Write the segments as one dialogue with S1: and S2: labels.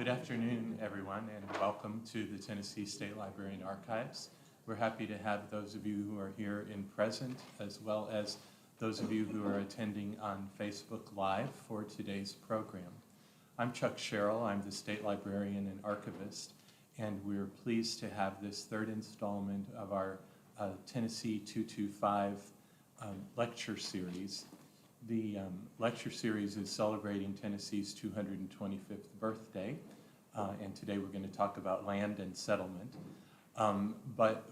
S1: Good afternoon, everyone, and welcome to the Tennessee State Library and Archives. We're happy to have those of you who are here in present, as well as those of you who are attending on Facebook Live for today's program. I'm Chuck Sherrill. I'm the State Librarian and Archivist, and we're pleased to have this third installment of our Tennessee 225 lecture series. The lecture series is celebrating Tennessee's 225th birthday, and today we're going to talk about land and settlement. But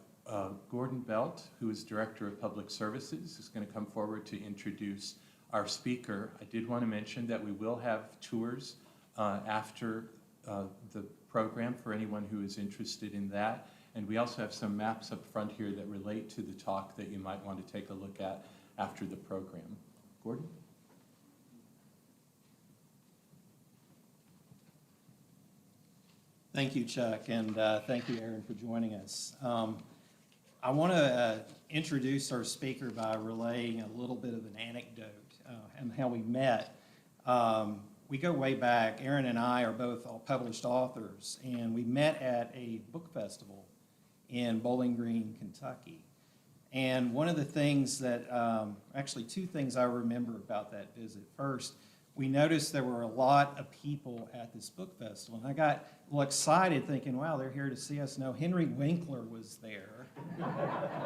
S1: Gordon Belt, who is Director of Public Services, is going to come forward to introduce our speaker. I did want to mention that we will have tours after the program for anyone who is interested in that, and we also have some maps up front here that relate to the talk that you might want to take a look at after the program. Gordon?
S2: Thank you, Chuck, and thank you, Aaron, for joining us. I want to introduce our speaker by relaying a little bit of an anecdote and how we met. We go way back. Aaron and I are both published authors, and we met at a book festival in Bowling Green, Kentucky. And one of the things that, actually two things I remember about that visit. First, we noticed there were a lot of people at this book festival. And I got a little excited thinking, wow, they're here to see us. No, Henry Winkler was there.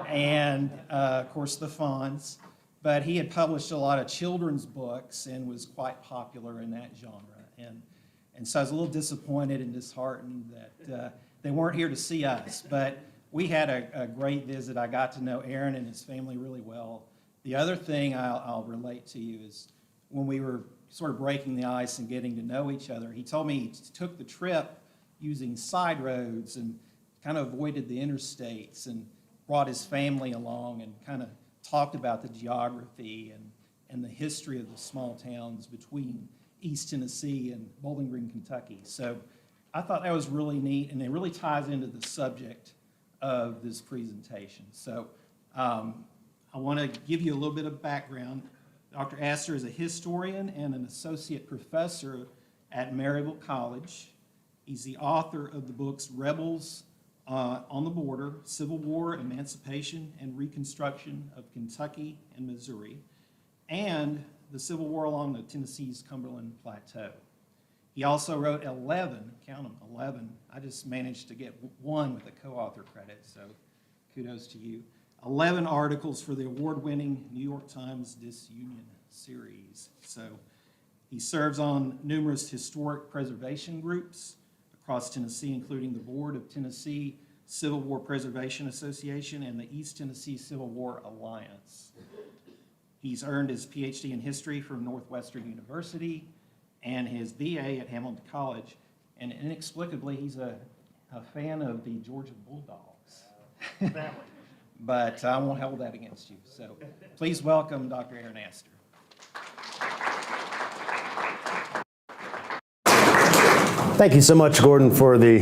S2: And, of course, the Fonz. But he had published a lot of children's books and was quite popular in that genre. And so I was a little disappointed and disheartened that they weren't here to see us. But we had a great visit. I got to know Aaron and his family really well. The other thing I'll relate to you is when we were sort of breaking the ice and getting to know each other, he told me he took the trip using side roads and kind of avoided the interstates and brought his family along and kind of talked about the geography and the history of the small towns between East Tennessee and Bowling Green, Kentucky. So I thought that was really neat, and it really ties into the subject of this presentation. So I want to give you a little bit of background. Dr. Astor is a historian and an associate professor at Maryville College. He's the author of the books Rebels on the Border, Civil War, Emancipation, and Reconstruction of Kentucky and Missouri, and the Civil War along the Tennessee's Cumberland Plateau. He also wrote 11, count them, 11. I just managed to get one with a co-author credit, so kudos to you. 11 articles for the award-winning New York Times Disunion series. So he serves on numerous historic preservation groups across Tennessee, including the Board of Tennessee Civil War Preservation Association and the East Tennessee Civil War Alliance. He's earned his PhD in history from Northwestern University and his BA at Hamilton College, and inexplicably, he's a fan of the Georgia Bulldogs. But I won't hold that against you. So please welcome Dr. Aaron Astor.
S3: Thank you so much, Gordon, for the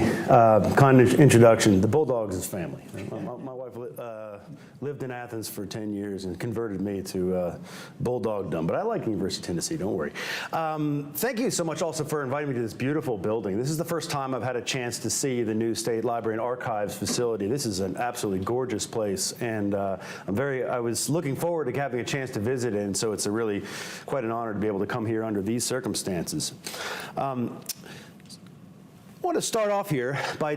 S3: kind introduction. The Bulldogs is family. My wife lived in Athens for 10 years and converted me to Bulldogdom. But I like University of Tennessee, don't worry. Thank you so much also for inviting me to this beautiful building. This is the first time I've had a chance to see the new State Library and Archives facility. This is an absolutely gorgeous place, and I was looking forward to having a chance to visit it, and so it's really quite an honor to be able to come here under these circumstances. I want to start off here by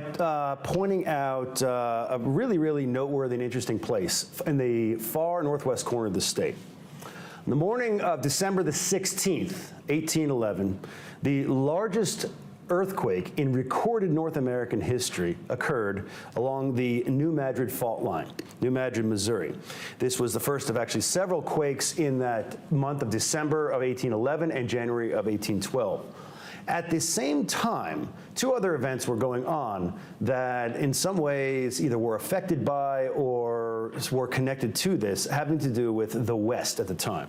S3: pointing out a really, really noteworthy and interesting place in the far northwest corner of the state. On the morning of December the 16th, 1811, the largest earthquake in recorded North American history occurred along the New Madrid fault line, New Madrid, Missouri. This was the first of actually several quakes in that month of December of 1811 and January of 1812. At the same time, two other events were going on that in some ways either were affected by or were connected to this, having to do with the West at the time.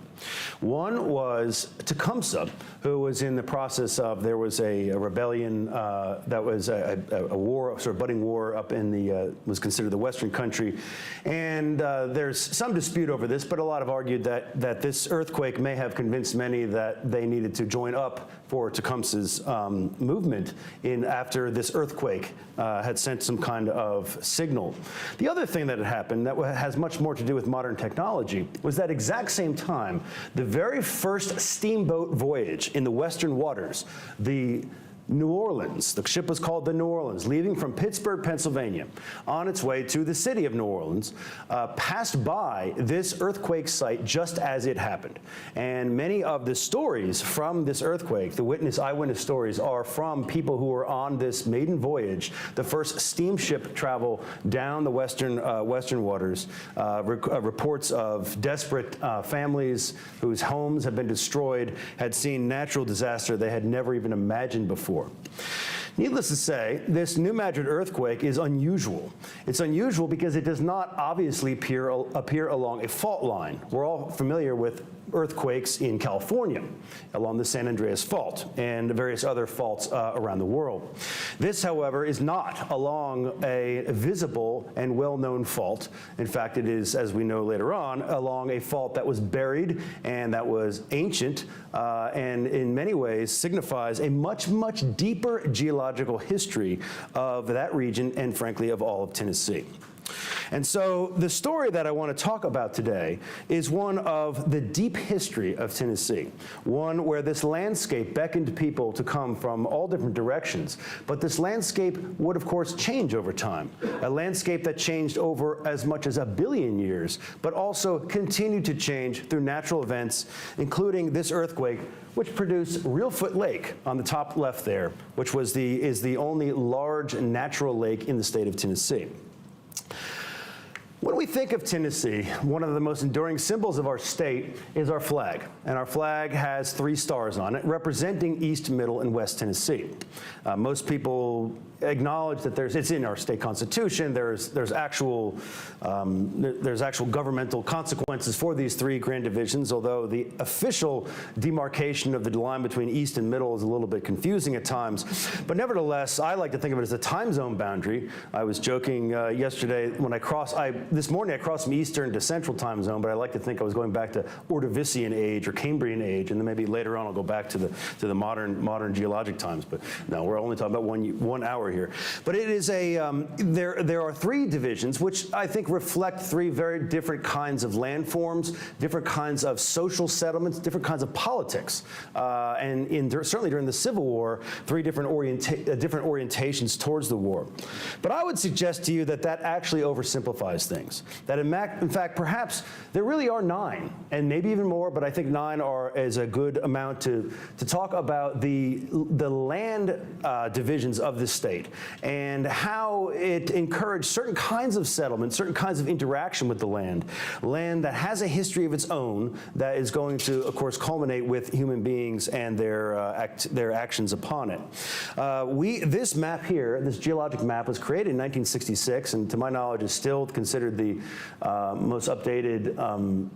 S3: One was Tecumseh, who was in the process of, there was a rebellion that was a war, sort of budding war up in the, was considered the Western country. And there's some dispute over this, but a lot have argued that this earthquake may have convinced many that they needed to join up for Tecumseh's Texas's movement after this earthquake had sent some kind of signal. The other thing that had happened that has much more to do with modern technology was that exact same time, the very first steamboat voyage in the Western waters, the New Orleans, the ship was called the New Orleans, leaving from Pittsburgh, Pennsylvania, on its way to the city of New Orleans, passed by this earthquake site just as it happened. And many of the stories from this earthquake, the eyewitness stories, are from people who were on this maiden voyage, the first steamship travel down the western waters. Reports of desperate families whose homes had been destroyed, had seen natural disaster they had never even imagined before. Needless to say, this New Madrid earthquake is unusual. It's unusual because it does not obviously appear along a fault line. We're all familiar with earthquakes in California, along the San Andreas Fault and various other faults around the world. This, however, is not along a visible and well-known fault. In fact, it is, as we know later on, along a fault that was buried and that was ancient and in many ways signifies a much, much deeper geological history of that region and, frankly, of all of Tennessee. And so the story that I want to talk about today is one of the deep history of Tennessee, one where this landscape beckoned people to come from all different directions. But this landscape would, of course, change over time, a landscape that changed over as much as 1 billion years, but also continued to change through natural events, including this earthquake, which produced Reelfoot Lake on the top left there, which is the only large natural lake in the state of Tennessee. When we think of Tennessee, one of the most enduring symbols of our state is our flag. And our flag has 3 stars on it, representing East, Middle, and West Tennessee. Most people acknowledge that it's in our state constitution. There's actual governmental consequences for these 3 grand divisions, although the official demarcation of the line between East and Middle is a little bit confusing at times. But nevertheless, I like to think of it as a time zone boundary. I was joking yesterday when this morning I crossed from Eastern to Central time zone, but I like to think I was going back to Ordovician age or Cambrian age, and then maybe later on I'll go back to the modern geologic times. But no, we're only talking about 1 hour here. But it is there are 3 divisions which I think reflect 3 very different kinds of landforms, different kinds of social settlements, different kinds of politics, and certainly during the Civil War, 3 different orientations towards the war. But I would suggest to you that actually oversimplifies things. That in fact, perhaps there really are 9, and maybe even more, but I think 9 is a good amount to talk about the land divisions of the state and how it encouraged certain kinds of settlement, certain kinds of interaction with the land that has a history of its own that is going to, of course, culminate with human beings and their actions upon it. This map here, this geologic map, was created in 1966, and to my knowledge is still considered the most updated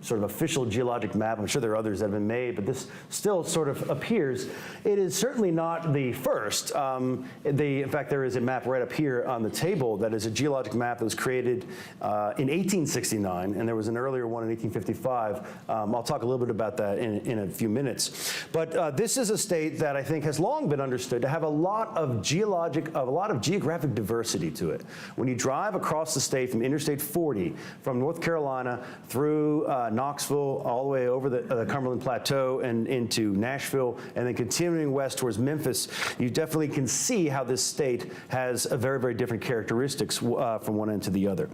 S3: sort of official geologic map. I'm sure there are others that have been made, but this still sort of appears. It is certainly not the first. In fact, there is a map right up here on the table that is a geologic map that was created in 1869, and there was an earlier one in 1855. I'll talk a little bit about that in a few minutes. But this is a state that I think has long been understood to have a lot of geographic diversity to it. When you drive across the state from Interstate 40, from North Carolina through Knoxville, all the way over the Cumberland Plateau and into Nashville, and then continuing west towards Memphis, you definitely can see how this state has a very, very different characteristics from one end to the other.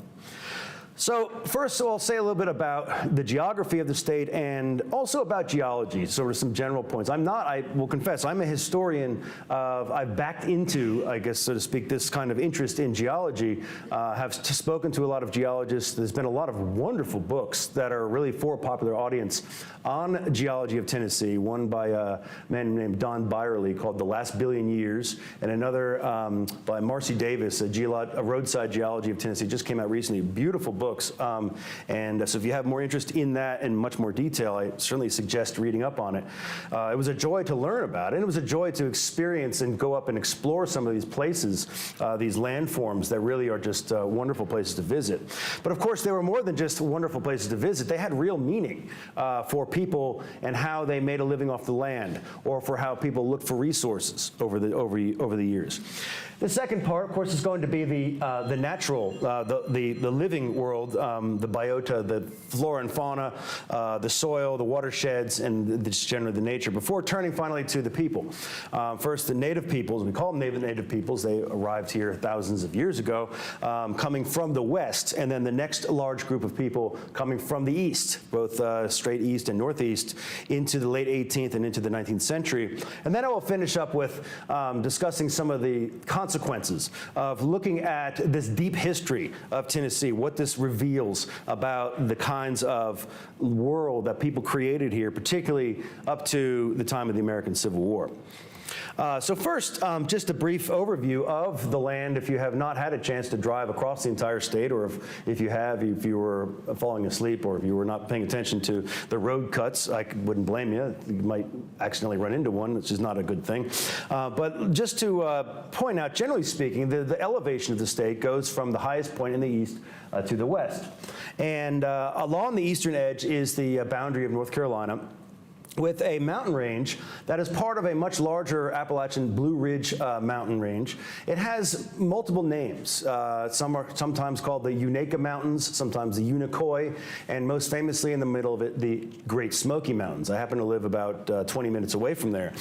S3: So first, I'll say a little bit about the geography of the state and also about geology, sort of some general points. I will confess, I'm a historian. I've backed into, I guess, so to speak, this kind of interest in geology. Have spoken to a lot of geologists. There's been a lot of wonderful books that are really for a popular audience on geology of Tennessee, one by a man named Don Byerly called The Last Billion Years, and another by Marcy Davis, a roadside geology of Tennessee, just came out recently. Beautiful book. books. And so if you have more interest in that and much more detail, I certainly suggest reading up on it. It was a joy to learn about it, and it was a joy to experience and go up and explore some of these places, these landforms that really are just wonderful places to visit. But of course, they were more than just wonderful places to visit. They had real meaning for people and how they made a living off the land, or for how people looked for resources over the years. The second part, of course, is going to be the natural, the living world, the biota, the flora and fauna, the soil, the watersheds, and just generally the nature, before turning finally to the people. First, the native peoples, we call them native peoples. They arrived here thousands of years ago, coming from the west, and then the next large group of people coming from the east, both straight east and northeast, into the late 18th and into the 19th century. And then I will finish up with discussing some of the consequences of looking at this deep history of Tennessee, what this reveals about the kinds of world that people created here, particularly up to the time of the American Civil War. So first, just a brief overview of the land if you have not had a chance to drive across the entire state, or if you have, if you were falling asleep, or if you were not paying attention to the road cuts, I wouldn't blame you. You might accidentally run into one, which is not a good thing. But just to point out, generally speaking, the elevation of the state goes from the highest point in the east to the west. And along the eastern edge is the boundary of North Carolina, with a mountain range that is part of a much larger Appalachian Blue Ridge mountain range. It has multiple names. Some are sometimes called the Unaka Mountains, sometimes the Unicoi, and most famously in the middle of it, the Great Smoky Mountains. I happen to live about 20 minutes away from there.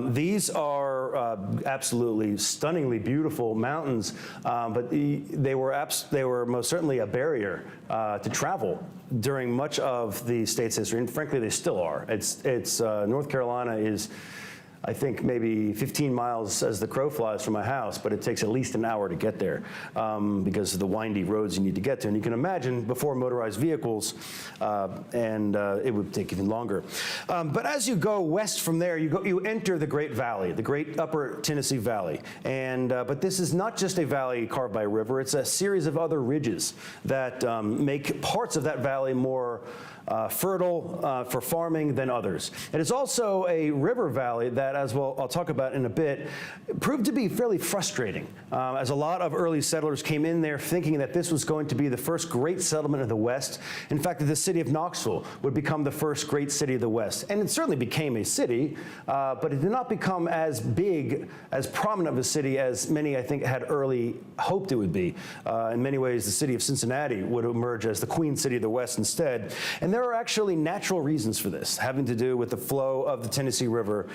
S3: These are absolutely stunningly beautiful mountains, but they were most certainly a barrier to travel during much of the state's history, and frankly, they still are. North Carolina is, I think, maybe 15 miles as the crow flies from my house, but it takes at least an hour to get there because of the windy roads you need to get to. And you can imagine before motorized vehicles, it would take even longer. But as you go west from there, you enter the Great Valley, the Great Upper Tennessee Valley. But this is not just a valley carved by a river, it's a series of other ridges that make parts of that valley more fertile for farming than others. It is also a river valley that, as I'll talk about in a bit, proved to be fairly frustrating, as a lot of early settlers came in there thinking that this was going to be the first great settlement of the West. In fact, that the city of Knoxville would become the first great city of the West. And it certainly became a city, but it did not become as big, as prominent of a city as many, I think, had early hoped it would be. In many ways, the city of Cincinnati would emerge as the Queen City of the West instead. And there are actually natural reasons for this, having to do with the flow of the Tennessee River,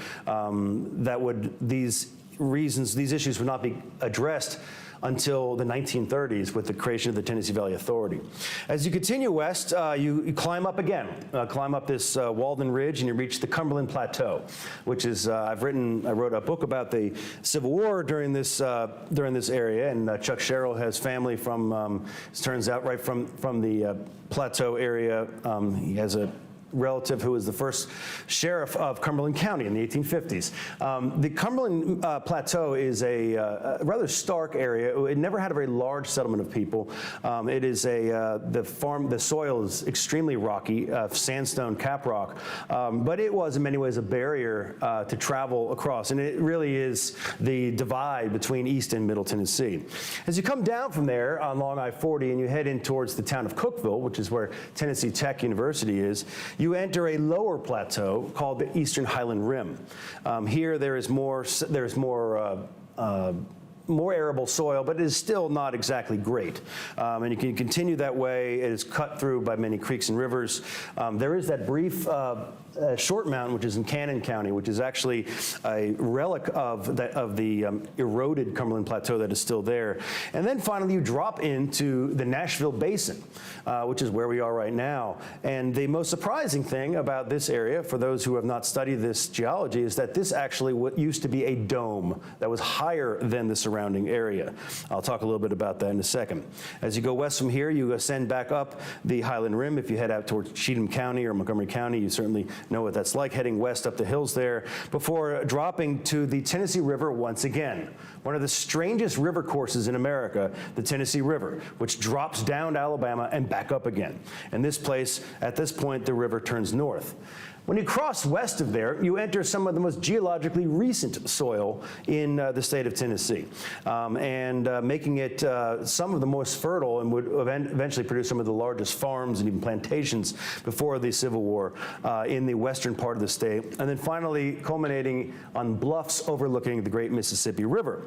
S3: these issues would not be addressed until the 1930s with the creation of the Tennessee Valley Authority. As you continue west, you climb up again, climb up this Walden Ridge, and you reach the Cumberland Plateau, which is, I wrote a book about the Civil War during this area, and Chuck Sherrill has family from, it turns out, right from the Plateau area. He has a relative who was the first sheriff of Cumberland County in the 1850s. The Cumberland Plateau is a rather stark area. It never had a very large settlement of people. It is the soil is extremely rocky, sandstone caprock, but it was in many ways a barrier to travel across, and it really is the divide between East and Middle Tennessee. As you come down from there on Long I-40 and you head in towards the town of Cookeville, which is where Tennessee Tech University is, you enter a lower plateau called the Eastern Highland Rim. Here there is more arable soil, but it is still not exactly great. And you can continue that way. It is cut through by many creeks and rivers. There is that brief Short Mountain, which is in Cannon County, which is actually a relic of the eroded Cumberland Plateau that is still there. And then finally you drop into the Nashville Basin, which is where we are right now. And the most surprising thing about this area, for those who have not studied this geology, is that this actually used to be a dome that was higher than the surrounding surrounding area. I'll talk a little bit about that in a second. As you go west from here, you ascend back up the Highland Rim. If you head out towards Cheatham County or Montgomery County, you certainly know what that's like, heading west up the hills there, before dropping to the Tennessee River once again. One of the strangest river courses in America, the Tennessee River, which drops down to Alabama and back up again. And this place, at this point, the river turns north. When you cross west of there, you enter some of the most geologically recent soil in the state of Tennessee, making it some of the most fertile and would eventually produce some of the largest farms and even plantations before the Civil War in the western part of the state, and then finally culminating on bluffs overlooking the great Mississippi River.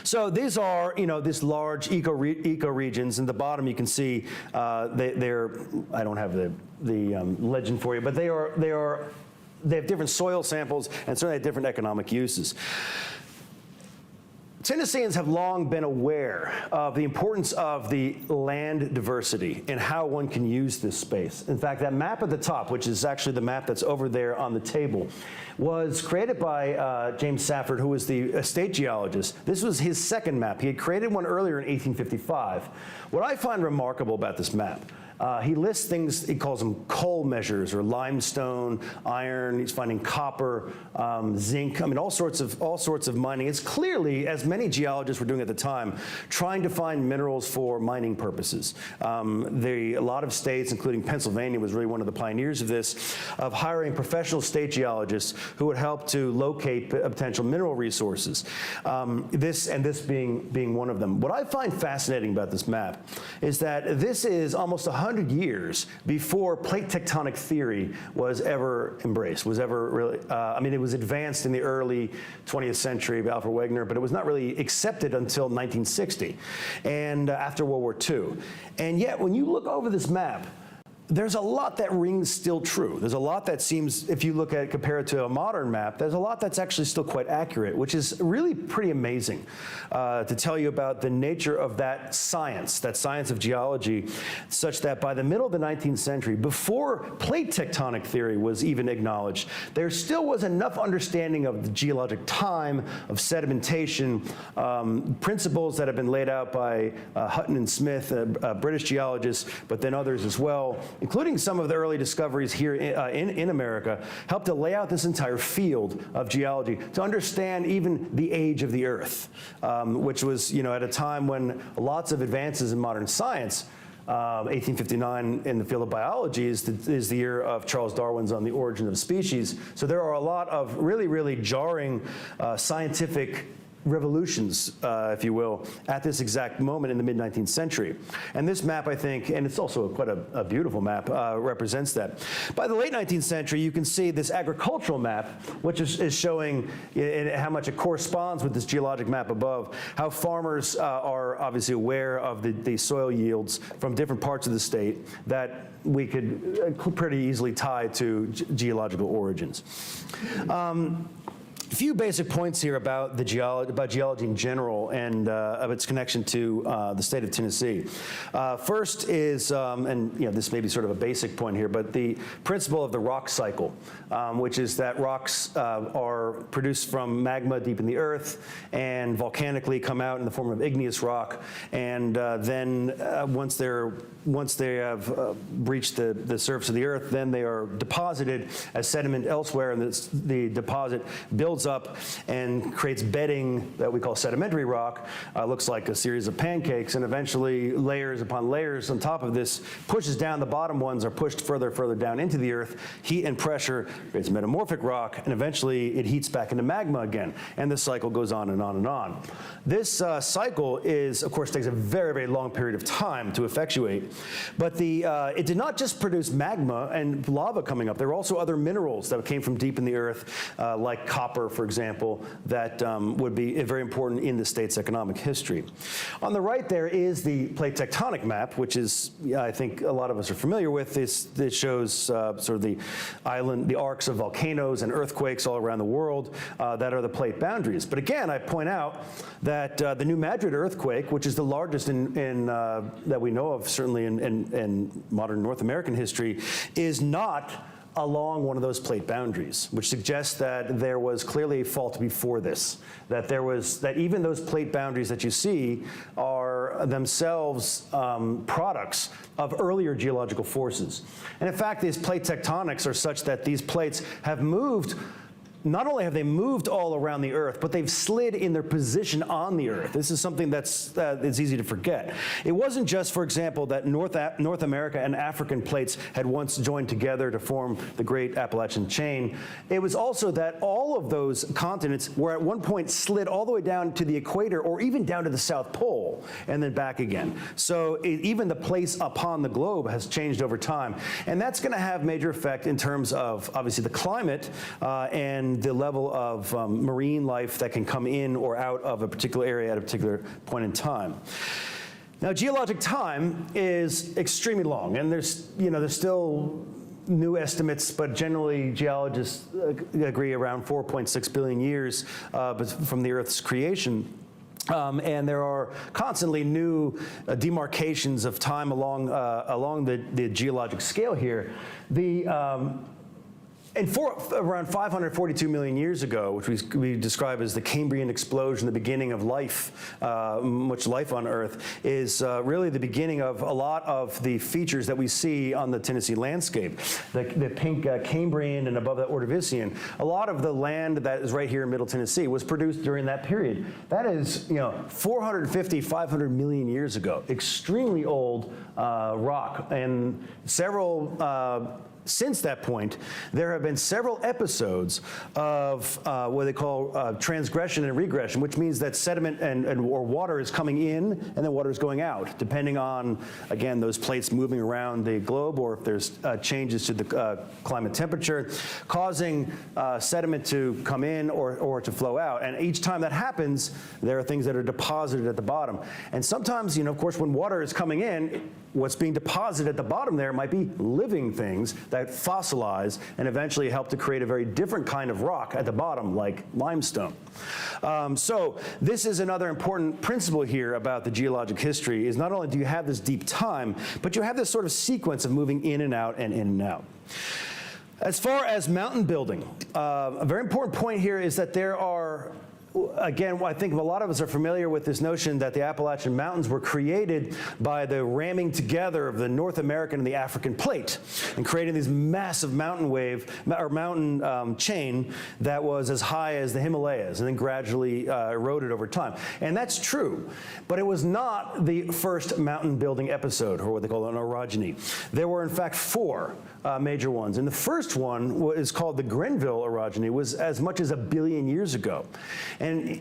S3: So these are, this large eco regions. In the bottom, you can see they're. I don't have the legend for you, but they have different soil samples and certainly have different economic uses. Tennesseans have long been aware of the importance of the land diversity and how one can use this space. In fact, that map at the top, which is actually the map that's over there on the table, was created by James Safford, who was the estate geologist. This was his second map. He had created one earlier in 1855. What I find remarkable about this map, he lists things, he calls them coal measures, or limestone, iron. He's finding copper, zinc. I mean, all sorts of mining. It's clearly, as many geologists were doing at the time, trying to find minerals for mining purposes. A lot of states, including Pennsylvania, was really one of the pioneers of this, of hiring professional state geologists who would help to locate potential mineral resources. This being one of them. What I find fascinating about this map is that this is almost 100 years before plate tectonic theory was ever embraced, was ever really, it was advanced in the early 20th century by Alfred Wegener, but it was not really accepted until 1960 and after World War II. And yet, when you look over this map, there's a lot that rings still true. There's a lot that seems, if you look at it, compare it to a modern map, there's a lot that's actually still quite accurate, which is really pretty amazing to tell you about the nature of that science of geology, such that by the middle of the 19th century, before plate tectonic theory was even acknowledged, there still was enough understanding of the geologic time, of sedimentation, principles that have been laid out by Hutton and Smith, British geologists, but then others as well, including some of the early discoveries here in America, helped to lay out this entire field of geology to understand even the age of the Earth, which was, at a time when lots of advances in modern science. 1859 in the field of biology is the year of Charles Darwin's On the Origin of Species. So there are a lot of really, really jarring scientific revolutions, if you will, at this exact moment in the mid-19th century. And this map, I think, and it's also quite a beautiful map, represents that. By the late 19th century, you can see this agricultural map, which is showing how much it corresponds with this geologic map above, how farmers are obviously aware of the soil yields from different parts of the state that we could pretty easily tie to geological origins. A few basic points here about geology in general and of its connection to the state of Tennessee. First is, this may be sort of a basic point here, but the principle of the rock cycle, which is that rocks are produced from magma deep in the earth and volcanically come out in the form of igneous rock, and then once they have reached the surface of the earth, then they are deposited as sediment elsewhere, and the deposit builds up and creates bedding that we call sedimentary rock. Looks like a series of pancakes, and eventually layers upon layers on top of this pushes down. The bottom ones are pushed further down into the earth. Heat and pressure creates metamorphic rock, and eventually it heats back into magma again, and the cycle goes on and on and on. This cycle of course, takes a very, very long period of time to effectuate, but it did not just produce magma and lava coming up. There were also other minerals that came from deep in the earth, like copper, for example, that would be very important in the state's economic history. On the right there is the plate tectonic map, which is, I think a lot of us are familiar with. This shows sort of the arcs of volcanoes and earthquakes all around the world that are the plate boundaries. But again, I point out that the New Madrid earthquake, which is the largest that we know of, certainly in modern North American history, is not along one of those plate boundaries, which suggests that there was clearly a fault before this, that even those plate boundaries that you see are themselves products of earlier geological forces. And in fact, these plate tectonics are such that these plates have moved. Not only have they moved all around the Earth, but they've slid in their position on the Earth. This is something that's easy to forget. It wasn't just, for example, that North America and African plates had once joined together to form the Great Appalachian Chain. It was also that all of those continents were at one point slid all the way down to the equator or even down to the South Pole and then back again. So even the place upon the globe has changed over time. And that's going to have major effect in terms of, obviously, the climate and the level of marine life that can come in or out of a particular area at a particular point in time. Now, geologic time is extremely long, and there's still new estimates, but generally geologists agree around 4.6 billion years from the Earth's creation. And there are constantly new demarcations of time along the geologic scale here. And around 542 million years ago, which we describe as the Cambrian explosion, the beginning of life, much life on Earth, is really the beginning of a lot of the features that we see on the Tennessee landscape. The pink Cambrian and above that Ordovician, a lot of the land that is right here in Middle Tennessee was produced during that period. That is, 450, 500 million years ago. Extremely old rock, and since that point, there have been several episodes of what they call transgression and regression, which means that sediment or water is coming in and then water is going out, depending on, again, those plates moving around the globe, or if there's changes to the climate temperature, causing sediment to come in or to flow out. And each time that happens, there are things that are deposited at the bottom. And sometimes, of course, when water is coming in, what's being deposited at the bottom there might be living things that fossilize and eventually help to create a very different kind of rock at the bottom, like limestone. So this is another important principle here about the geologic history, is not only do you have this deep time, but you have this sort of sequence of moving in and out and in and out. As far as mountain building, a very important point here is that there are, again, I think a lot of us are familiar with this notion that the Appalachian Mountains were created by the ramming together of the North American and the African plate and creating this massive mountain chain that was as high as the Himalayas and then gradually eroded over time. And that's true, but it was not the first mountain building episode, or what they call an orogeny. There were, in fact, four major ones. And the first one is called the Grenville orogeny, was as much as 1 billion years ago. And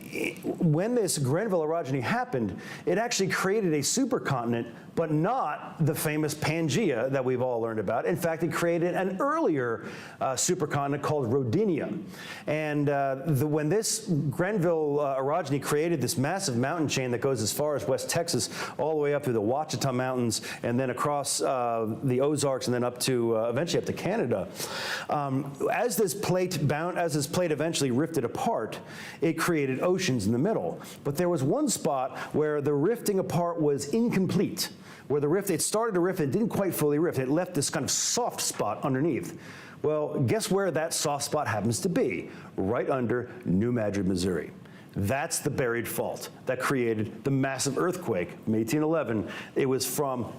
S3: when this Grenville orogeny happened, it actually created a supercontinent, but not the famous Pangaea that we've all learned about. In fact, it created an earlier supercontinent called Rodinia. And when this Grenville orogeny created this massive mountain chain that goes as far as West Texas, all the way up through the Ouachita Mountains, and then across the Ozarks, and then up to eventually up to Canada. As this plate eventually rifted apart, it created oceans in the middle. But there was one spot where the rifting apart was incomplete, where it started to rift, it didn't quite fully rift. It left this kind of soft spot underneath. Well, guess where that soft spot happens to be? Right under New Madrid, Missouri. That's the buried fault that created the massive earthquake in 1811. It was from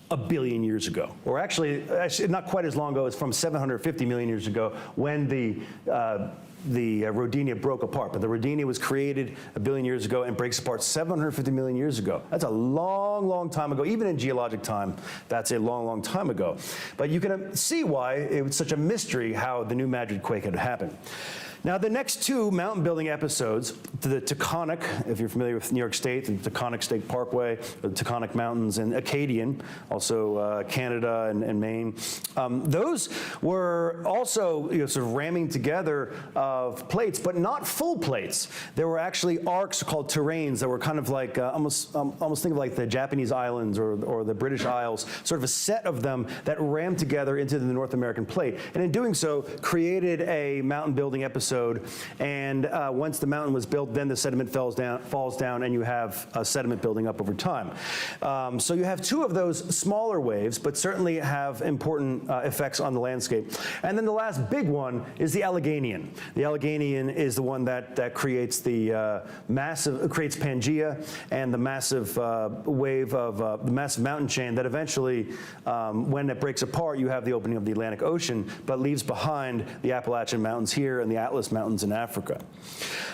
S3: 1 billion years ago, or actually not quite as long ago as from 750 million years ago, when the Rodinia broke apart. But the Rodinia was created 1 billion years ago and breaks apart 750 million years ago. That's a long, long time ago. Even in geologic time, that's a long, long time ago. But you can see why it was such a mystery how the New Madrid quake had happened. Now, the next two mountain building episodes, the Taconic, if you're familiar with New York State, the Taconic State Parkway, the Taconic Mountains, and Acadian, also Canada and Maine, those were also sort of ramming together of plates, but not full plates. There were actually arcs called terrains that were kind of like, almost think of like the Japanese islands or the British Isles, sort of a set of them that rammed together into the North American plate. And in doing so, created a mountain building episode episode, and once the mountain was built, then the sediment falls down, and you have sediment building up over time. So you have two of those smaller waves, but certainly have important effects on the landscape. And then the last big one is the Alleghanian. The Alleghanian is the one that creates the creates Pangea and the massive wave of the massive mountain chain that eventually, when it breaks apart, you have the opening of the Atlantic Ocean, but leaves behind the Appalachian Mountains here and the Atlas Mountains in Africa.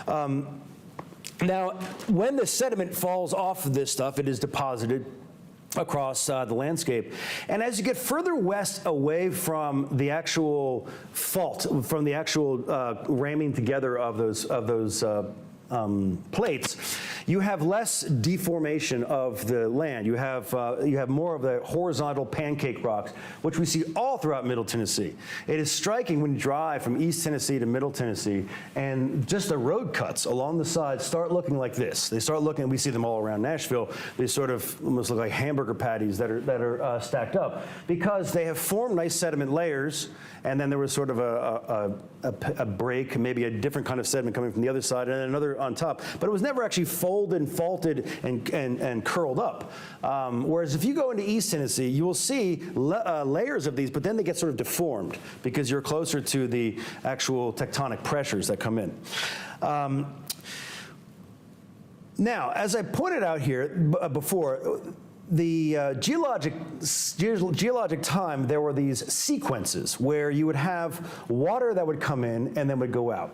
S3: Now, when the sediment falls off of this stuff, it is deposited across the landscape. And as you get further west away from the actual fault, from the actual ramming together of those plates, you have less deformation of the land. You have more of the horizontal pancake rocks, which we see all throughout Middle Tennessee. It is striking when you drive from East Tennessee to Middle Tennessee, and just the road cuts along the sides start looking like this. They start looking, and we see them all around Nashville. They sort of almost look like hamburger patties that are stacked up, because they have formed nice sediment layers, and then there was sort of a break, maybe a different kind of sediment coming from the other side, and then another on top. But it was never actually folded and faulted and curled up. Whereas if you go into East Tennessee, you will see layers of these, but then they get sort of deformed because you're closer to the actual tectonic pressures that come in. Now, as I pointed out here before, the geologic time, there were these sequences where you would have water that would come in and then would go out.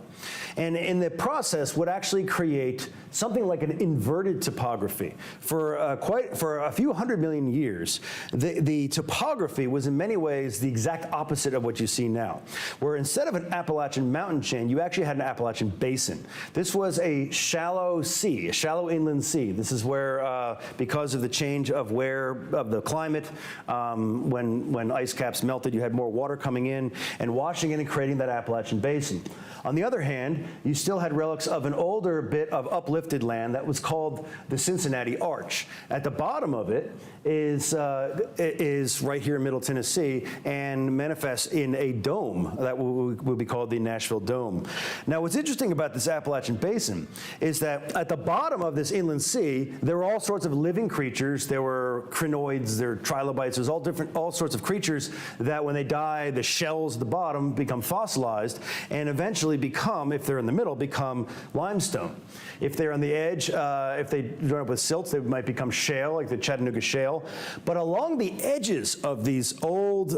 S3: And in the process would actually create something like an inverted topography. For a few 100 million years, the topography was in many ways the exact opposite of what you see now, where instead of an Appalachian mountain chain, you actually had an Appalachian basin. This was a shallow sea, a shallow inland sea. This is where, because of the change of the climate, when ice caps melted, you had more water coming in and washing in and creating that Appalachian basin. On the other hand, you still had relics of an older bit of uplifted land that was called the Cincinnati Arch. At the bottom of it is right here in Middle Tennessee and manifests in a dome that will be called the Nashville Dome. Now, what's interesting about this Appalachian Basin is that at the bottom of this inland sea, there were all sorts of living creatures. There were crinoids, there were trilobites, there's all sorts of creatures that when they die, the shells at the bottom become fossilized and eventually become, if they're in the middle, become limestone. If they're on the edge, if they join up with silts, they might become shale, like the Chattanooga Shale. But along the edges of this old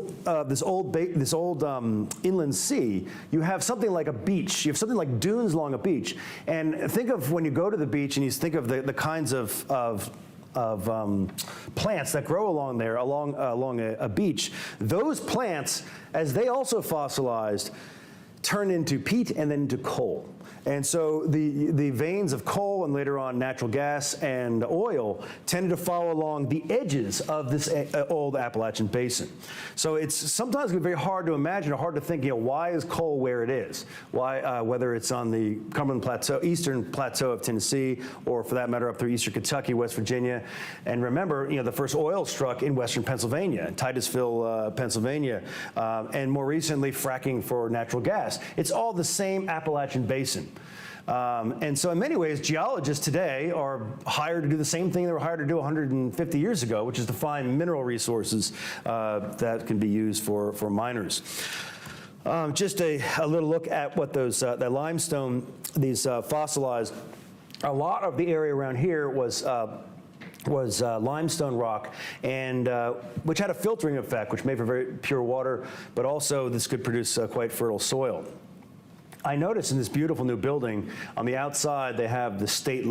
S3: inland sea, you have something like a beach. You have something like dunes along a beach. And think of when you go to the beach and you think of the kinds of plants that grow along there, along a beach. Those plants, as they also fossilized, turn into peat and then into coal. And so the veins of coal and later on natural gas and oil tended to follow along the edges of this old Appalachian Basin. So it's sometimes very hard to imagine or hard to think, why is coal where it is? Why, whether it's on the Cumberland Plateau, eastern plateau of Tennessee, or for that matter up through eastern Kentucky, West Virginia. And remember, the first oil struck in western Pennsylvania, Titusville, Pennsylvania, and more recently fracking for natural gas. It's all the same Appalachian Basin. And so in many ways, geologists today are hired to do the same thing they were hired to do 150 years ago, which is to find mineral resources that can be used for miners. Just a little look at what those that limestone, these fossilized, a lot of the area around here was limestone rock, and which had a filtering effect, which made for very pure water, but also this could produce quite fertile soil. I noticed in this beautiful new building, on the outside, they have the state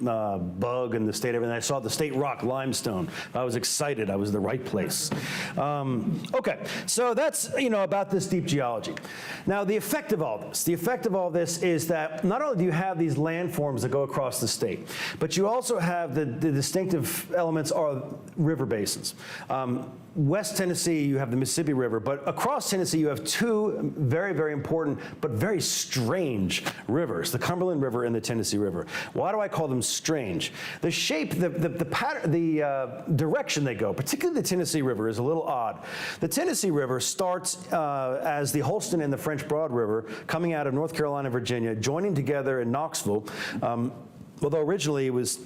S3: bug and the state everything. I saw the state rock limestone. I was excited. I was in the right place. Okay, so that's, about this deep geology. Now, the effect of all this is that not only do you have these landforms that go across the state, but you also have the distinctive elements are river basins. West Tennessee, you have the Mississippi River, but across Tennessee, you have two very, very important but very very strange rivers, the Cumberland River and the Tennessee River. Why do I call them strange? The shape, the pattern, the direction they go, particularly the Tennessee River, is a little odd. The Tennessee River starts as the Holston and the French Broad River coming out of North Carolina and Virginia, joining together in Knoxville. Although originally it was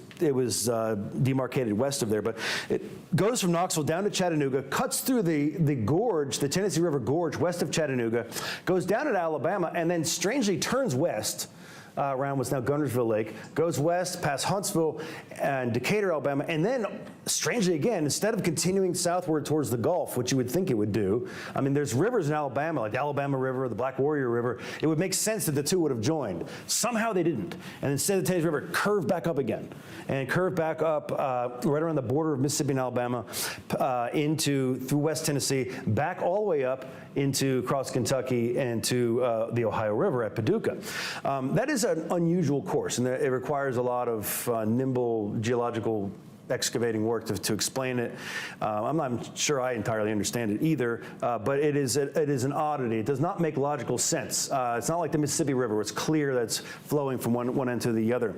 S3: demarcated west of there, but it goes from Knoxville down to Chattanooga, cuts through the gorge, the Tennessee River Gorge, west of Chattanooga, goes down to Alabama, and then strangely turns west around what's now Guntersville Lake, goes west past Huntsville and Decatur, Alabama, and then, strangely again, instead of continuing southward towards the Gulf, which you would think it would do, I mean, there's rivers in Alabama, like the Alabama River, the Black Warrior River, it would make sense that the two would have joined. Somehow they didn't. And instead, the Tennessee River curved back up again, and curved back up right around the border of Mississippi and Alabama, through West Tennessee, back all the way up into across Kentucky and to the Ohio River at Paducah. That is an unusual course, and it requires a lot of nimble geological excavating work to explain it. I'm not sure I entirely understand it either, but it is an oddity. It does not make logical sense. It's not like the Mississippi River, where it's clear that's flowing from one end to the other.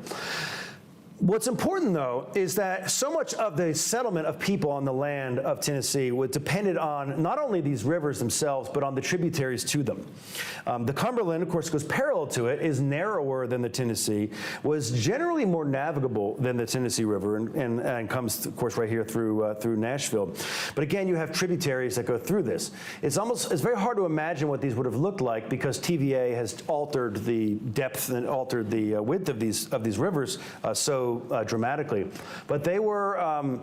S3: What's important, though, is that so much of the settlement of people on the land of Tennessee was dependent on not only these rivers themselves, but on the tributaries to them. The Cumberland, of course, goes parallel to it, is narrower than the Tennessee, was generally more navigable than the Tennessee River, and comes, of course, right here through Nashville. But again, you have tributaries that go through this. It's very hard to imagine what these would have looked like, because TVA has altered the depth and altered the width of these rivers so dramatically. But they were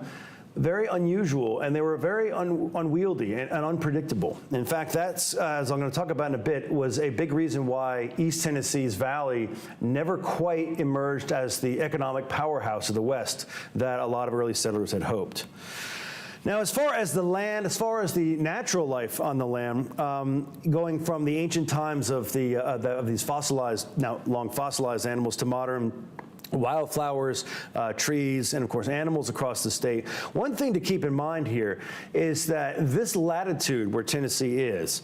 S3: very unusual, and they were very unwieldy and unpredictable. In fact, that's, as I'm going to talk about in a bit, was a big reason why East Tennessee's valley never quite emerged as the economic powerhouse of the West that a lot of early settlers had hoped. Now, as far as the land, as far as the natural life on the land, going from the ancient times of these fossilized, now long fossilized animals, to modern wildflowers, trees, and of course animals across the state. One thing to keep in mind here is that this latitude where Tennessee is,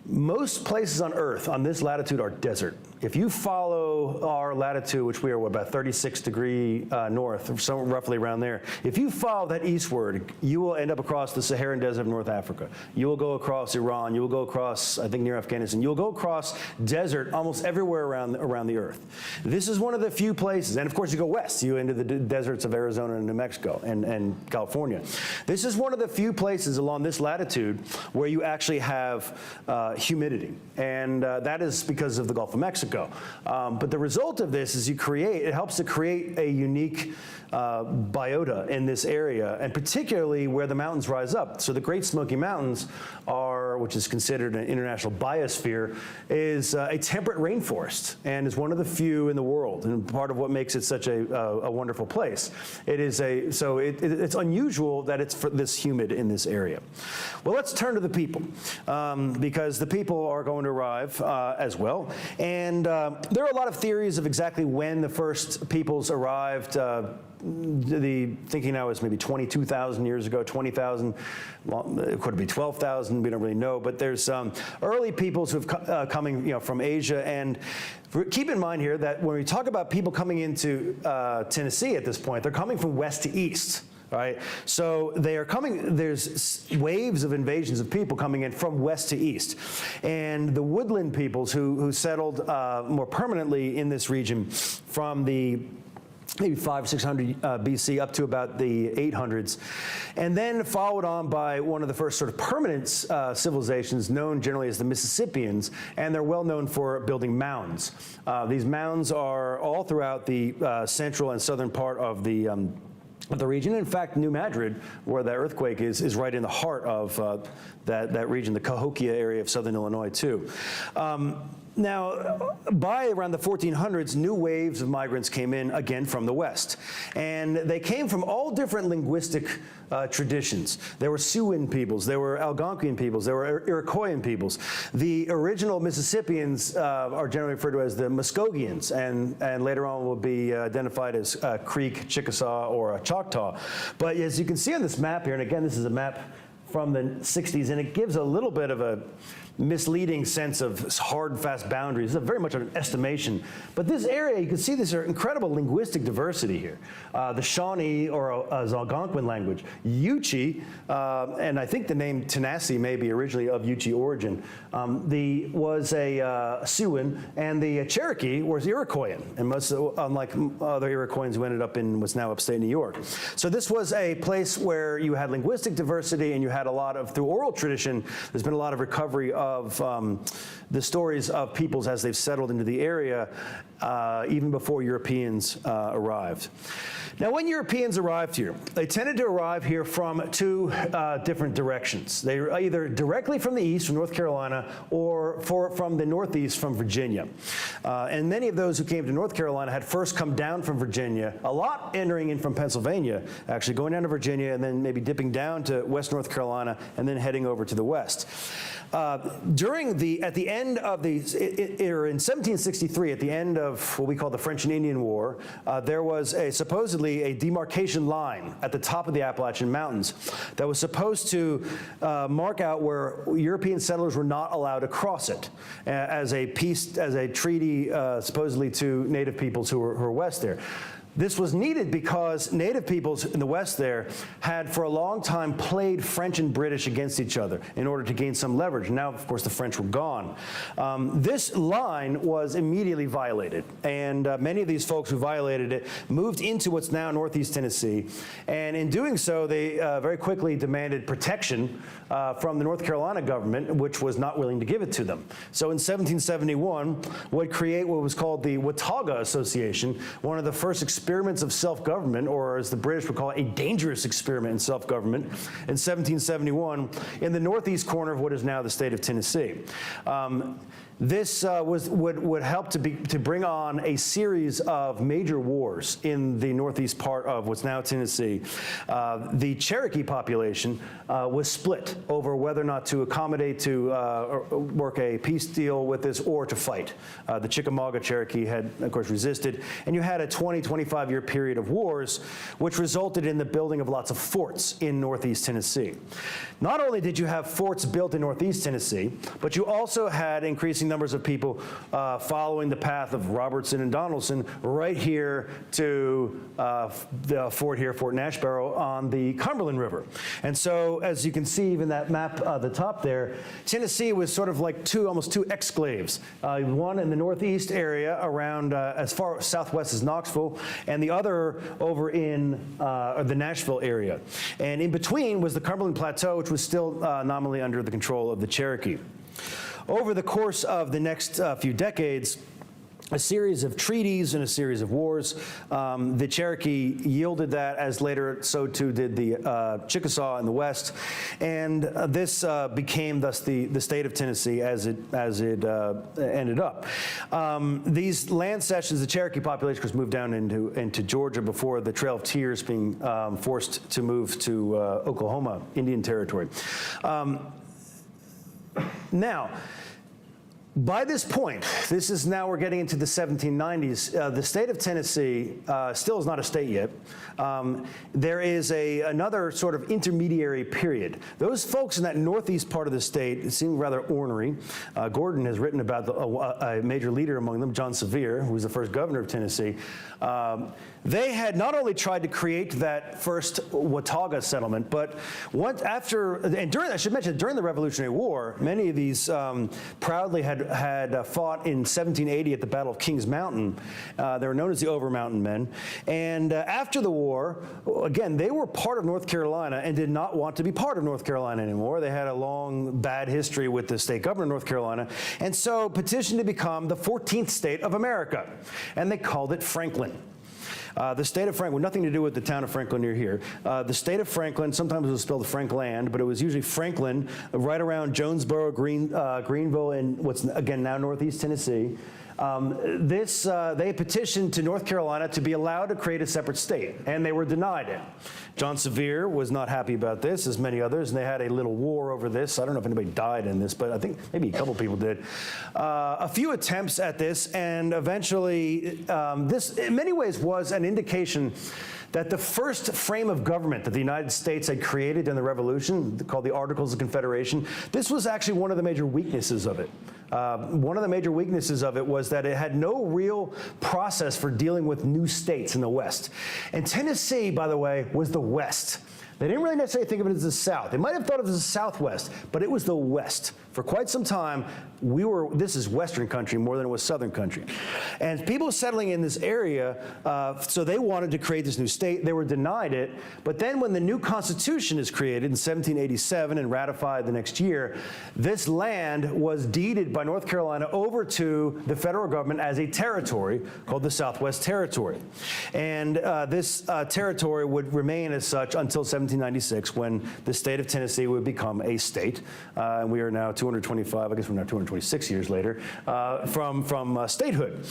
S3: most places on Earth on this latitude are desert. If you follow our latitude, which we are about 36 degrees north, or somewhere roughly around there, if you follow that eastward, you will end up across the Saharan Desert of North Africa. You will go across Iran. You will go across, I think, near Afghanistan. You'll go across desert almost everywhere around the Earth. This is one of the few places, and of course you go west, you into the deserts of Arizona and New Mexico and California. This is one of the few places along this latitude where you actually have humidity, and that is because of the Gulf of Mexico. But the result of this is it helps to create a unique biota in this area, and particularly where the mountains rise up. So the Great Smoky Mountains which is considered an international biosphere, is a temperate rainforest, and is one of the few in the world, and part of what makes it such a wonderful place. It's unusual that it's this humid in this area. Well, let's turn to the people, because the people are going to arrive as well. And there are a lot of theories of exactly when the first peoples arrived. The thinking now is maybe 22,000 years ago, 20,000, it could be 12,000, we don't really know, but there's early peoples who've coming from Asia. And keep in mind here that when we talk about people coming into Tennessee at this point, they're coming from west to east. Right, so they are coming. There's waves of invasions of people coming in from west to east, and the woodland peoples who settled more permanently in this region from the maybe 500, 600 BC up to about the 800s, and then followed on by one of the first sort of permanent civilizations known generally as the Mississippians, and they're well known for building mounds. These mounds are all throughout the central and southern part of the region. In fact, New Madrid, where that earthquake is right in the heart of that region, the Cahokia area of southern Illinois, too. Now, by around the 1400s, new waves of migrants came in again from the west. And they came from all different linguistic traditions. There were Siouan peoples, there were Algonquian peoples, there were Iroquoian peoples. The original Mississippians are generally referred to as the Muskogeans, and later on will be identified as Creek, Chickasaw, or Choctaw. But as you can see on this map here, and again, this is a map from the 60s, and it gives a little bit of a misleading sense of hard and fast boundaries. It's very much an estimation. But this area, you can see there's incredible linguistic diversity here. The Shawnee, or Algonquin language, Yuchi, and I think the name Tanasi may be originally of Yuchi origin, was a Siouan, and the Cherokee was Iroquoian, and most, unlike other Iroquoians who ended up in what's now upstate New York. So this was a place where you had linguistic diversity, and you had a lot of, through oral tradition, there's been a lot of recovery of the stories of peoples as they've settled into the area, even before Europeans arrived. Now, when Europeans arrived here, they tended to arrive here from two different directions. They were either directly from the east, from North Carolina, or from the northeast, from Virginia. And many of those who came to North Carolina had first come down from Virginia, a lot entering in from Pennsylvania, actually going down to Virginia and then maybe dipping down to West North Carolina and then heading over to the west. At the end of in 1763, at the end of what we call the French and Indian War, there was supposedly a demarcation line at the top of the Appalachian Mountains that was supposed to mark out where European settlers were not allowed to cross it as a treaty supposedly to native peoples who were west there. This was needed because native peoples in the west there had for a long time played French and British against each other in order to gain some leverage. Now, of course, the French were gone. This line was immediately violated, and many of these folks who violated it moved into what's now northeast Tennessee, and in doing so, they very quickly demanded protection from the North Carolina government, which was not willing to give it to them. So in 1771, would create what was called the Watauga Association, one of the first experiments of self-government, or as the British would call it, a dangerous experiment in self-government, in 1771 in the northeast corner of what is now the state of Tennessee. This would help to bring on a series of major wars in the northeast part of what's now Tennessee. The Cherokee population was split over whether or not to accommodate to work a peace deal with this or to fight. The Chickamauga Cherokee had, of course, resisted, and you had a 25-year period of wars, which resulted in the building of lots of forts in northeast Tennessee. Not only did you have forts built in northeast Tennessee, but you also had increasing numbers of people following the path of Robertson and Donaldson right here to the fort here, Fort Nashbarrow, on the Cumberland River. And so, as you can see even that map at the top there, Tennessee was sort of like almost two exclaves. One in the northeast area around as far southwest as Knoxville, and the other over in the Nashville area. And in between was the Cumberland Plateau, which was still nominally under the control of the Cherokee. Over the course of the next few decades, a series of treaties and a series of wars. The Cherokee yielded that, as later so too did the Chickasaw in the west, and this became thus the state of Tennessee as it ended up. These land cessions, the Cherokee population was moved down into Georgia before the Trail of Tears being forced to move to Oklahoma, Indian Territory. Now, by this point, we're getting into the 1790s, the state of Tennessee still is not a state yet. There is another sort of intermediary period. Those folks in that northeast part of the state seem rather ornery. Gordon has written about a major leader among them, John Sevier, who was the first governor of Tennessee. They had not only tried to create that first Watauga settlement, but I should mention, during the Revolutionary War, many of these proudly had fought in 1780 at the Battle of Kings Mountain. They were known as the Over Mountain Men. And after the war, again, they were part of North Carolina and did not want to be part of North Carolina anymore. They had a long bad history with the state governor of North Carolina, and so petitioned to become the 14th state of America. And they called it Franklin. The state of Franklin, nothing to do with the town of Franklin near here. The state of Franklin, sometimes it was spelled Frankland, but it was usually Franklin, right around Jonesboro, Greenville, and what's again now northeast Tennessee. They petitioned to North Carolina to be allowed to create a separate state, and they were denied it. John Sevier was not happy about this, as many others, and they had a little war over this. I don't know if anybody died in this, but I think maybe a couple people did. A few attempts at this, and eventually this, in many ways, was an indication that the first frame of government that the United States had created in the Revolution, called the Articles of Confederation, this was actually one of the major weaknesses of it. One of the major weaknesses of it was that it had no real process for dealing with new states in the West. And Tennessee, by the way, was the West. They didn't really necessarily think of it as the South. They might have thought of it as the Southwest, but it was the West. For quite some time, this is Western country more than it was Southern country. And people settling in this area, so they wanted to create this new state. They were denied it. But then when the new Constitution is created in 1787 and ratified the next year, this land was deeded by North Carolina over to the federal government as a territory called the Southwest Territory. And this territory would remain as such until 1796, when the state of Tennessee would become a state. And we are now 225, I guess we're now 226 years later, from statehood.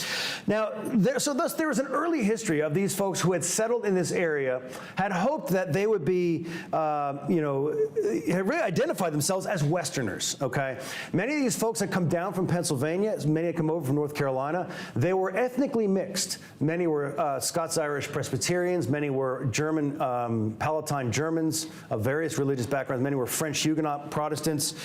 S3: Now, thus there was an early history of these folks who had settled in this area, had hoped that they would be, had really identified themselves as Westerners, okay? Many of these folks had come down from Pennsylvania, many had come over from North Carolina. They were ethnically mixed. Many were Scots-Irish Presbyterians, many were German, Palatine Germans of various religious backgrounds, many were French Huguenot Protestants,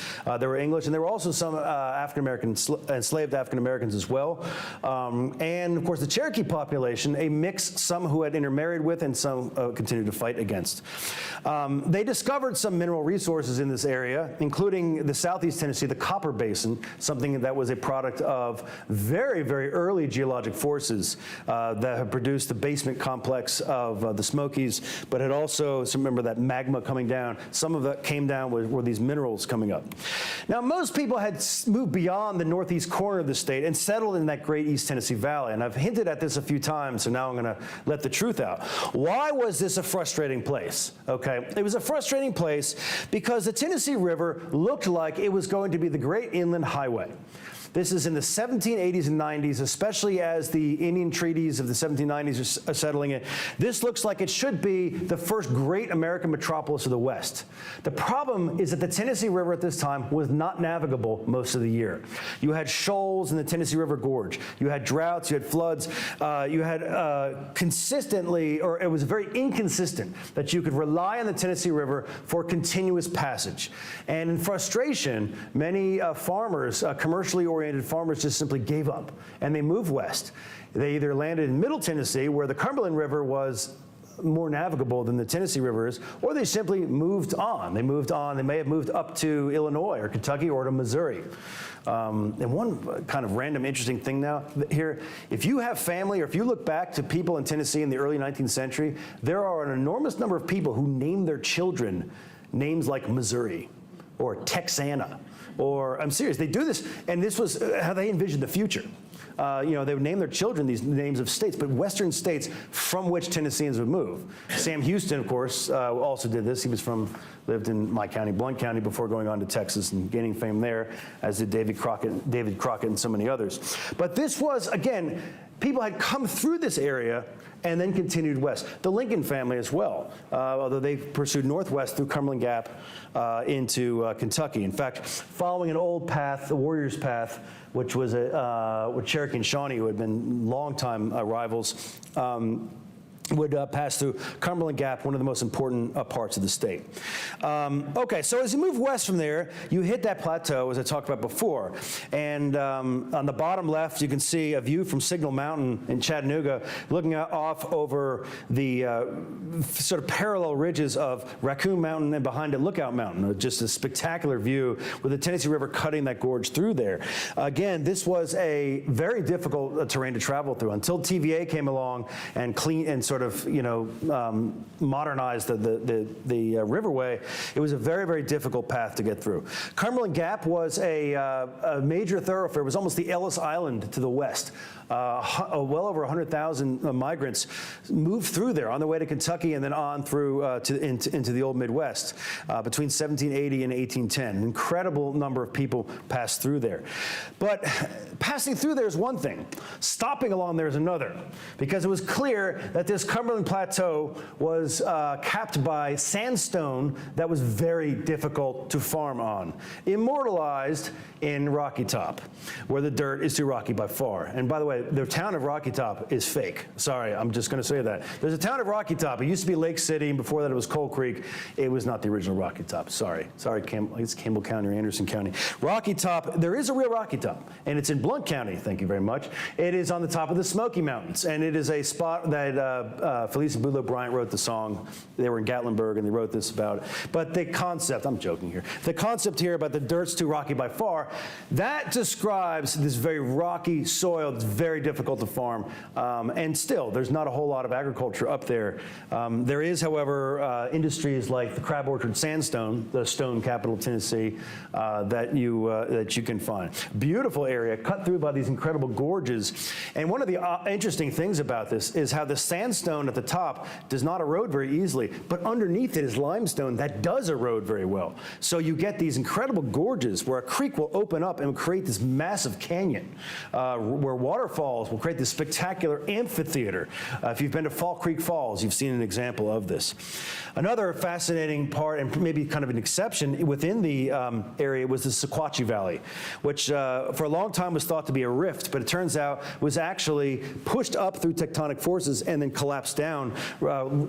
S3: there were English, and there were also some African-American, enslaved African-Americans as well. And of course the Cherokee population, a mix, some who had intermarried with and some continued to fight against. They discovered some mineral resources in this area, including the southeast Tennessee, the Copper Basin, something that was a product of very, very early geologic forces that have produced the basement complex of the Smokies, but had also, so remember that magma coming down, some of that came down were these minerals coming up. Now, most people had moved beyond the northeast corner of the state and settled in that great East Tennessee Valley, and I've hinted at this a few times, so now I'm going to let the truth out. Why was this a frustrating place? Okay, it was a frustrating place because the Tennessee River looked like it was going to be the great inland highway. This is in the 1780s and 90s, especially as the Indian treaties of the 1790s are settling in. This looks like it should be the first great American metropolis of the West. The problem is that the Tennessee River at this time was not navigable most of the year. You had shoals in the Tennessee River Gorge. You had droughts, you had floods, you had consistently, or it was very inconsistent that you could rely on the Tennessee River for continuous passage. And in frustration, many farmers, commercially oriented farmers, just simply gave up and they moved west. They either landed in Middle Tennessee, where the Cumberland River was more navigable than the Tennessee River is, or they simply moved on. They moved on. They may have moved up to Illinois or Kentucky or to Missouri. And one kind of random interesting thing now here, if you have family or if you look back to people in Tennessee in the early 19th century, there are an enormous number of people who name their children names like Missouri or Texana. Or, I'm serious, they do this, and this was how they envisioned the future. They would name their children these names of states, but western states from which Tennesseans would move. Sam Houston, of course, also did this. He lived in my county, Blount County, before going on to Texas and gaining fame there, as did David Crockett and so many others. But this was, again, people had come through this area and then continued west. The Lincoln family as well, although they pursued northwest through Cumberland Gap into Kentucky. In fact, following an old path, the Warriors Path, which was with Cherokee and Shawnee, who had been longtime rivals, would pass through Cumberland Gap, one of the most important parts of the state. Okay, so as you move west from there, you hit that plateau, as I talked about before. And on the bottom left, you can see a view from Signal Mountain in Chattanooga, looking off over the sort of parallel ridges of Raccoon Mountain and behind it Lookout Mountain. Just a spectacular view with the Tennessee River cutting that gorge through there. Again, this was a very difficult terrain to travel through until TVA came along and sort of, modernized the riverway. It was a very, very difficult path to get through. Cumberland Gap was a major thoroughfare. It was almost the Ellis Island to the west. Well over 100,000 migrants moved through there on their way to Kentucky and then on through into the old Midwest between 1780 and 1810. An incredible number of people passed through there. But passing through there is one thing. Stopping along there is another, because it was clear that this this Cumberland Plateau was capped by sandstone that was very difficult to farm on, immortalized in Rocky Top, where the dirt is too rocky by far. And by the way, the town of Rocky Top is fake. Sorry, I'm just going to say that. There's a town of Rocky Top. It used to be Lake City, and before that it was Coal Creek. It was not the original Rocky Top. Sorry, it's Campbell County or Anderson County. Rocky Top, there is a real Rocky Top, and it's in Blount County, thank you very much. It is on the top of the Smoky Mountains, and it is a spot that Felicia Boudleaux Bryant wrote the song. They were in Gatlinburg, and they wrote this about it. But the concept, I'm joking here, the concept here about the dirt's too rocky by far, that describes this very rocky soil that's very difficult to farm. And still, there's not a whole lot of agriculture up there. There is, however, industries like the Crab Orchard Sandstone, the stone capital of Tennessee, that you can find. Beautiful area, cut through by these incredible gorges. And one of the interesting things about this is how the sandstone at the top does not erode very easily, but underneath it is limestone that does erode very well. So you get these incredible gorges where a creek will open up and create this massive canyon, where waterfalls will create this spectacular amphitheater. If you've been to Fall Creek Falls, you've seen an example of this. Another fascinating part, and maybe kind of an exception within the area, was the Sequatchie Valley, which for a long time was thought to be a rift, but it turns out was actually pushed up through tectonic forces and then collapsed down,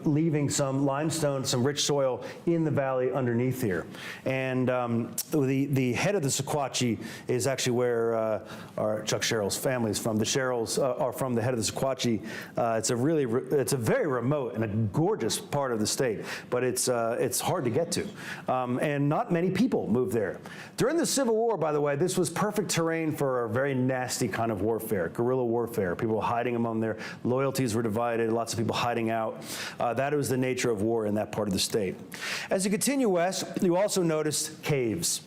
S3: leaving some limestone, some rich soil in the valley underneath here. And the head of the Sequatchie is actually where our Chuck Sherrill's family is from. The Sherrills are from the head of the Sequatchie. It's a very remote and a gorgeous part of the state, but it's hard to get to. And not many people move there. During the Civil War, by the way, this was perfect terrain for a very nasty kind of warfare, guerrilla warfare. People were hiding among their loyalties were divided, lots of people hiding out. That was the nature of war in that part of the state. As you continue west, you also notice caves.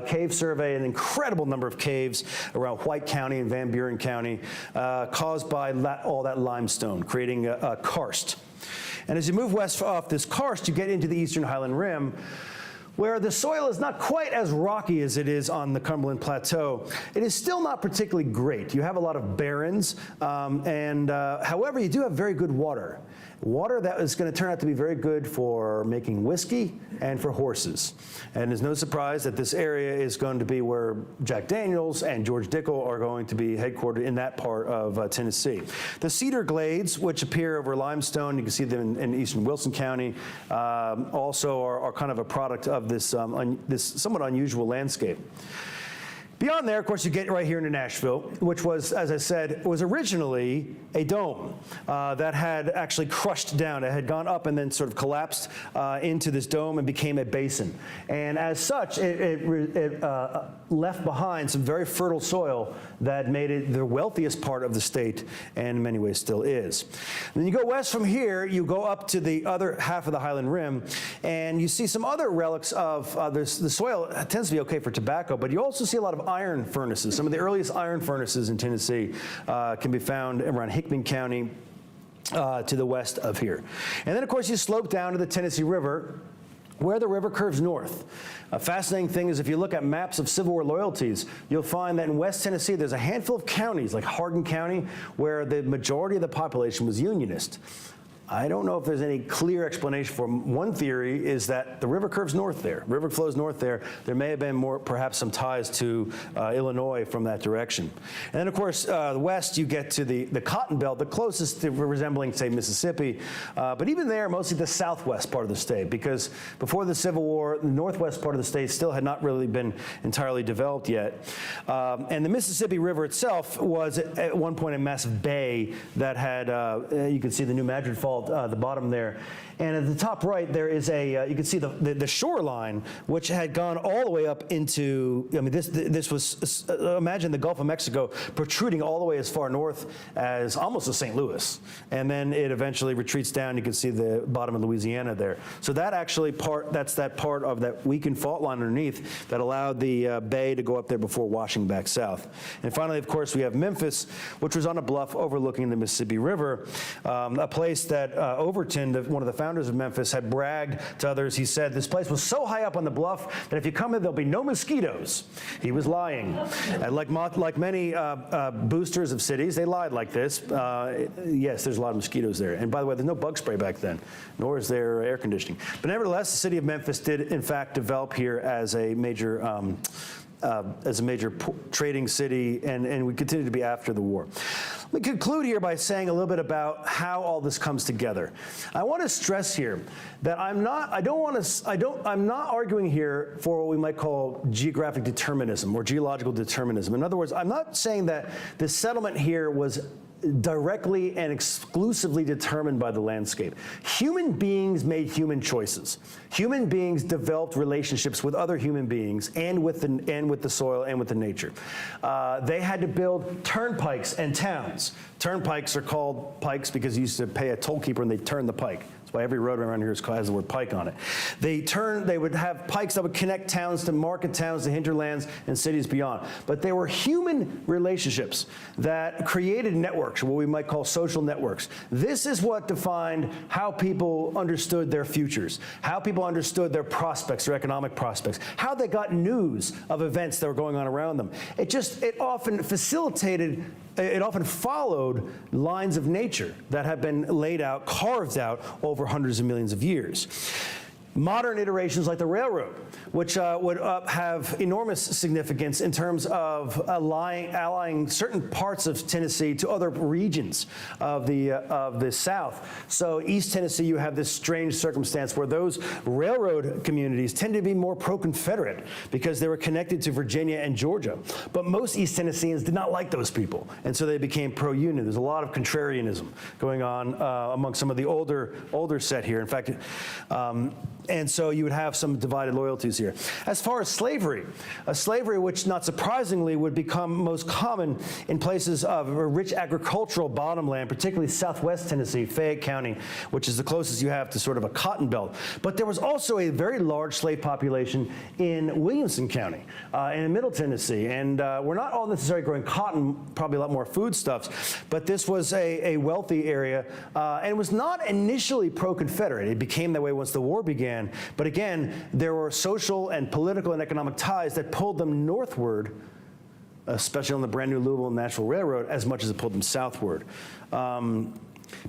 S3: Cave survey, an incredible number of caves around White County and Van Buren County, caused by all that limestone, creating a karst. And as you move west off this karst, you get into the eastern Highland Rim, where the soil is not quite as rocky as it is on the Cumberland Plateau. It is still not particularly great. You have a lot of barrens, however, you do have very good water. Water that is going to turn out to be very good for making whiskey and for horses. And it's no surprise that this area is going to be where Jack Daniels and George Dickel are going to be headquartered in that part of Tennessee. The Cedar Glades, which appear over limestone, you can see them in eastern Wilson County, also are kind of a product of this, this somewhat unusual landscape. Beyond there, of course, you get right here into Nashville, which was, as I said, was originally a dome that had actually crushed down. It had gone up and then sort of collapsed into this dome and became a basin. And as such, it left behind some very fertile soil that made it the wealthiest part of the state, and in many ways still is. Then you go west from here, you go up to the other half of the Highland Rim, and you see some other relics of the soil. It tends to be okay for tobacco, but you also see a lot of iron furnaces. Some of the earliest iron furnaces in Tennessee can be found around Hickman County to the west of here. And then, of course, you slope down to the Tennessee River, where the river curves north. A fascinating thing is if you look at maps of Civil War loyalties, you'll find that in West Tennessee, there's a handful of counties, like Hardin County, where the majority of the population was Unionist. I don't know if there's any clear explanation for them. One theory is that the river curves north there. River flows north there. There may have been perhaps some ties to Illinois from that direction. And then, of course, west, you get to the Cotton Belt, the closest to resembling, say, Mississippi. But even there, mostly the southwest part of the state, because before the Civil War, the northwest part of the state still had not really been entirely developed yet. And the Mississippi River itself was, at one point, a massive bay that had, you can see the New Madrid Fault the bottom there. And at the top right, there is you can see the shoreline, which had gone all the way up into, I mean, this was, imagine the Gulf of Mexico protruding all the way as far north as almost to St. Louis. And then it eventually retreats down. You can see the bottom of Louisiana there. So that actually that's that part of that weakened fault line underneath that allowed the bay to go up there before washing back south. And finally, of course, we have Memphis, which was on a bluff overlooking the Mississippi River, a place that that Overton, one of the founders of Memphis, had bragged to others. He said this place was so high up on the bluff that if you come in, there'll be no mosquitoes. He was lying. And like many boosters of cities, they lied like this. Yes, there's a lot of mosquitoes there. And by the way, there's no bug spray back then, nor is there air conditioning. But nevertheless, the city of Memphis did, in fact, develop here as a major trading city, and we continue to be after the war. Let me conclude here by saying a little bit about how all this comes together. I want to stress here that I'm not arguing here for what we might call geographic determinism or geological determinism. In other words, I'm not saying that the settlement here was directly and exclusively determined by the landscape. Human beings made human choices. Human beings developed relationships with other human beings and with the soil and with the nature. They had to build turnpikes and towns. Turnpikes are called pikes because you used to pay a toll keeper and they turned the pike. That's why every road around here has the word pike on it. They would have pikes that would connect towns to market towns, to hinterlands, and cities beyond. But they were human relationships that created networks, what we might call social networks. This is what defined how people understood their futures, how people understood their prospects, their economic prospects, how they got news of events that were going on around them. It often facilitated, it often followed lines of nature that have been laid out, carved out over hundreds of millions of years. Modern iterations like the railroad, which would have enormous significance in terms of allying certain parts of Tennessee to other regions of the South. So East Tennessee, you have this strange circumstance where those railroad communities tend to be more pro-Confederate because they were connected to Virginia and Georgia. But most East Tennesseans did not like those people, and so they became pro-Union. There's a lot of contrarianism going on among some of the older set here. In fact, and so you would have some divided loyalties here. As far as slavery, slavery which not surprisingly would become most common in places of rich agricultural bottomland, particularly southwest Tennessee, Fayette County, which is the closest you have to sort of a cotton belt. But there was also a very large slave population in Williamson County, in Middle Tennessee. And we're not all necessarily growing cotton, probably a lot more foodstuffs, but this was a wealthy area, and was not initially pro-Confederate. It became that way once the war began. But again, there were social and political and economic ties that pulled them northward, especially on the brand new Louisville and Nashville Railroad, as much as it pulled them southward.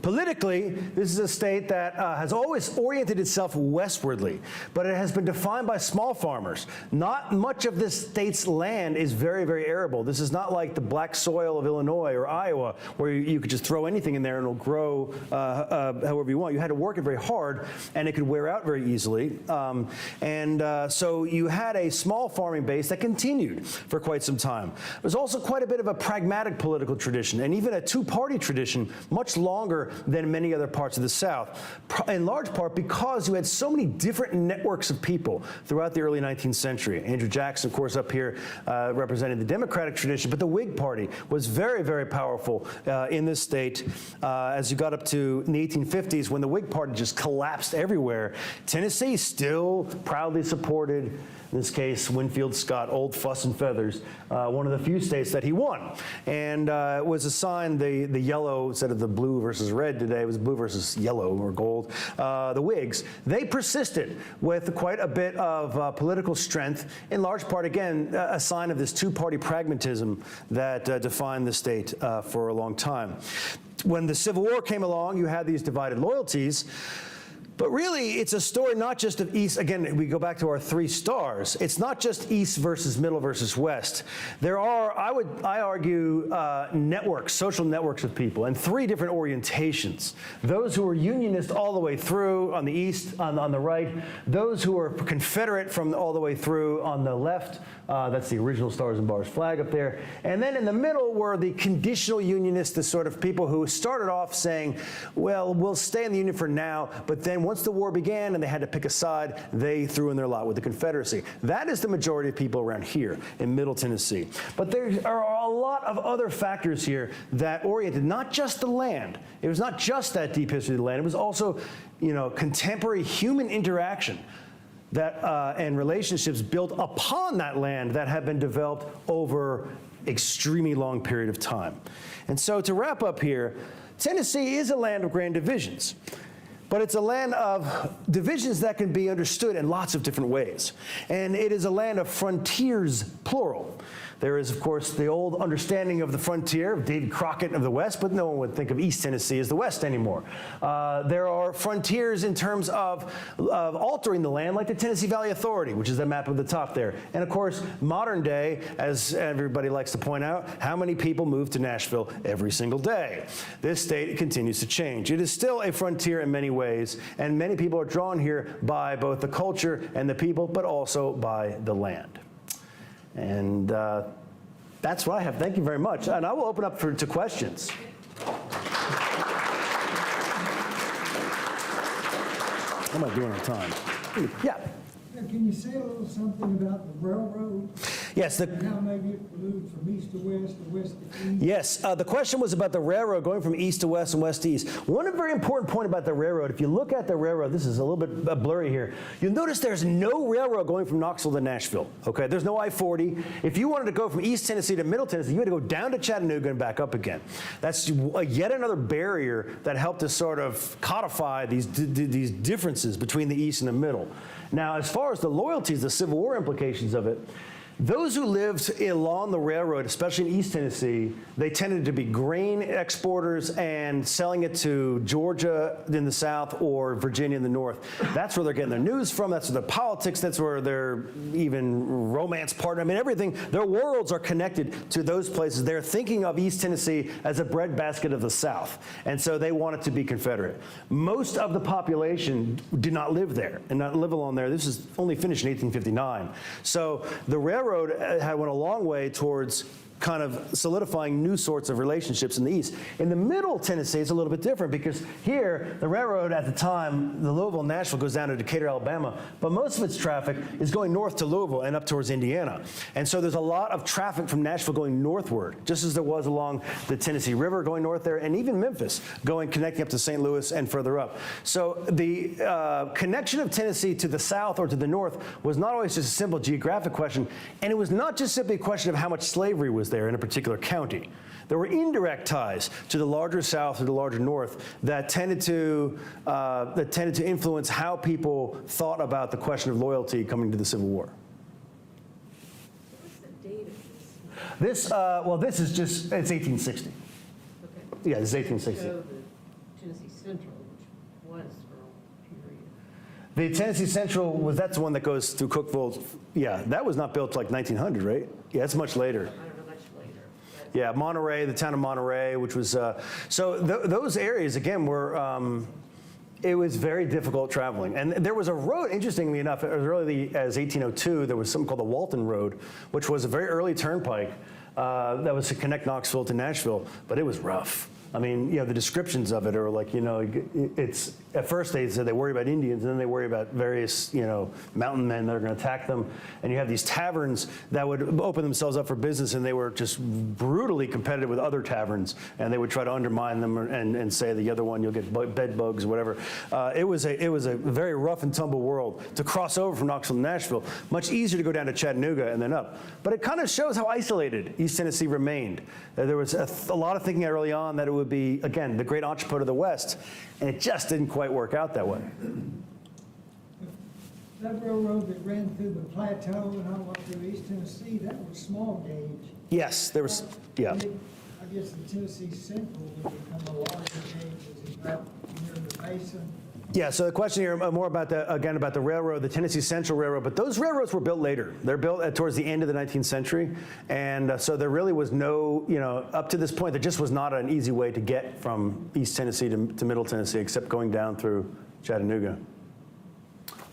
S3: Politically, this is a state that has always oriented itself westwardly, but it has been defined by small farmers. Not much of this state's land is very, very arable. This is not like the black soil of Illinois or Iowa, where you could just throw anything in there and it'll grow however you want. You had to work it very hard, and it could wear out very easily. So you had a small farming base that continued for quite some time. There's also quite a bit of a pragmatic political tradition, and even a two-party tradition, much longer than many other parts of the South, in large part because you had so many different networks of people throughout the early 19th century. Andrew Jackson, of course, up here represented the Democratic tradition, but the Whig Party was very, very powerful in this state as you got up to the 1850s when the Whig Party just collapsed everywhere. Tennessee still proudly supported, in this case, Winfield Scott, old fuss and feathers, one of the few states that he won, and was assigned the yellow instead of the blue versus red today. It was blue versus yellow or gold. The Whigs, they persisted with quite a bit of political strength, in large part, again, a sign of this two-party pragmatism that defined the state for a long time. When the Civil War came along, you had these divided loyalties. But really, it's a story not just of East. Again, we go back to our three stars. It's not just East versus Middle versus West. There are, I argue, networks, social networks of people, and three different orientations. Those who are Unionist all the way through on the East, on the right. Those who are Confederate from all the way through on the left. That's the original Stars and Bars flag up there. And then in the middle were the conditional Unionists, the sort of people who started off saying, well, we'll stay in the Union for now, but then once the war began and they had to pick a side, they threw in their lot with the Confederacy. That is the majority of people around here in Middle Tennessee. But there are a lot of other factors here that oriented not just the land. It was not just that deep history of the land. It was also, contemporary human interaction that and relationships built upon that land that have been developed over extremely long period of time. And so to wrap up here, Tennessee is a land of grand divisions. But it's a land of divisions that can be understood in lots of different ways. And it is a land of frontiers, plural. There is, of course, the old understanding of the frontier of David Crockett of the West, but no one would think of East Tennessee as the West anymore. There are frontiers in terms of altering the land, like the Tennessee Valley Authority, which is the map at the top there. And of course, modern day, as everybody likes to point out, how many people move to Nashville every single day? This state continues to change. It is still a frontier in many ways, and many people are drawn here by both the culture and the people, but also by the land. And that's what I have. Thank you very much. And I will open up to questions. How am I doing on time? Yeah.
S4: Can you say a little something about the railroad?
S3: Yes.
S4: And how maybe it moved from east to west to east?
S3: Yes. The question was about the railroad going from east to west and west to east. One very important point about the railroad, if you look at the railroad, this is a little bit blurry here, you'll notice there's no railroad going from Knoxville to Nashville. Okay, there's no I-40. If you wanted to go from East Tennessee to Middle Tennessee, you had to go down to Chattanooga and back up again. That's yet another barrier that helped to sort of codify these differences between the East and the Middle. Now, as far as the loyalties, the Civil War implications of it, those who lived along the railroad, especially in East Tennessee, they tended to be grain exporters and selling it to Georgia in the south or Virginia in the north. That's where they're getting their news from. That's where their politics, that's where their even romance partner, I mean, everything, their worlds are connected to those places. They're thinking of East Tennessee as a breadbasket of the South. And so they wanted to be Confederate. Most of the population did not live there and not live along there. This is only finished in 1859. So the railroad went a long way towards kind of solidifying new sorts of relationships in the East. In the Middle Tennessee, it's a little bit different because here, the railroad at the time, the Louisville, Nashville goes down to Decatur, Alabama, but most of its traffic is going north to Louisville and up towards Indiana. And so there's a lot of traffic from Nashville going northward, just as there was along the Tennessee River going north there, and even Memphis connecting up to St. Louis and further up. So the connection of Tennessee to the south or to the north was not always just a simple geographic question, and it was not just simply a question of how much slavery was there in a particular county. There were indirect ties to the larger South or the larger North that tended to influence how people thought about the question of loyalty coming to the Civil War.
S5: What's the date of this?
S3: This is just, it's 1860.
S5: Okay.
S3: Yeah, it's 1860.
S5: So the Tennessee Central, which was for a period.
S3: The Tennessee Central, that's the one that goes through Cookeville. Yeah, that was not built till like 1900, right? Yeah, it's much later.
S5: I don't know, much later.
S3: Yeah, Monterey, the town of Monterey, which was, those areas, again, were, it was very difficult traveling. And there was a road, interestingly enough, as early as 1802, there was something called the Walton Road, which was a very early turnpike that was to connect Knoxville to Nashville, but it was rough. I mean, the descriptions of it are like, it's, at first they said they worry about Indians, and then they worry about various, mountain men that are going to attack them. And you have these taverns that would open themselves up for business, and they were just brutally competitive with other taverns, and they would try to undermine them and say the other one, you'll get bed bugs or whatever. It was a very rough and tumble world. To cross over from Knoxville to Nashville, much easier to go down to Chattanooga and then up. But it kind of shows how isolated East Tennessee remained. There was a lot of thinking early on that it would be, again, the great entrepot of the West, and it just didn't quite work out that way.
S4: That railroad that ran through the plateau and all up through East Tennessee, that was small gauge.
S3: Yes, there was, yeah.
S4: I guess the Tennessee Central would become a larger gauge as it got near the basin.
S3: Yeah, so the question here more about the railroad, the Tennessee Central Railroad, but those railroads were built later. They're built towards the end of the 19th century, and so there really was no, up to this point, there just was not an easy way to get from East Tennessee to Middle Tennessee except going down through Chattanooga.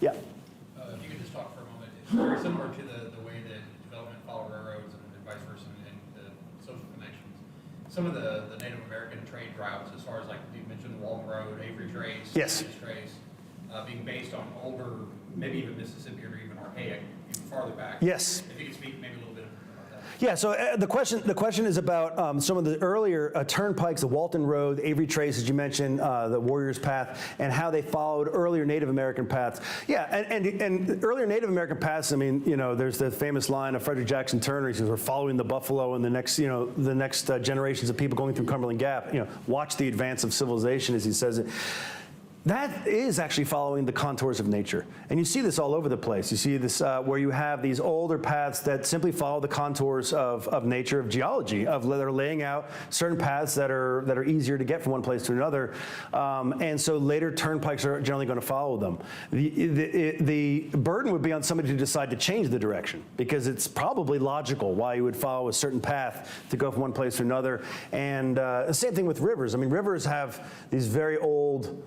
S3: Yeah.
S6: If you could just talk for a moment, it's very similar to the way that development followed railroads and vice versa and the social connections. Some of the Native American trade routes, as far as like you mentioned, the Walton Road, Avery Trace,
S3: Yes.
S6: Trace, being based on older, maybe even Mississippi or even archaic, even farther back.
S3: Yes.
S6: If you could speak maybe a little bit about that.
S3: Yeah, so the question is about some of the earlier turnpikes, the Walton Road, the Avery Trace, as you mentioned, the Warrior's Path, and how they followed earlier Native American paths. Yeah, and earlier Native American paths, I mean, you know, there's the famous line of Frederick Jackson Turner, he says, we're following the buffalo and the next, you know, the next generations of people going through Cumberland Gap, you know, watch the advance of civilization, as he says it. That is actually following the contours of nature. And you see this all over the place. You see this where you have these older paths that simply follow the contours of nature, of geology, they're laying out certain paths that are easier to get from one place to another. And so later turnpikes are generally going to follow them. The burden would be on somebody to decide to change the direction, because it's probably logical why you would follow a certain path to go from one place to another. And the same thing with rivers. I mean, rivers have these very old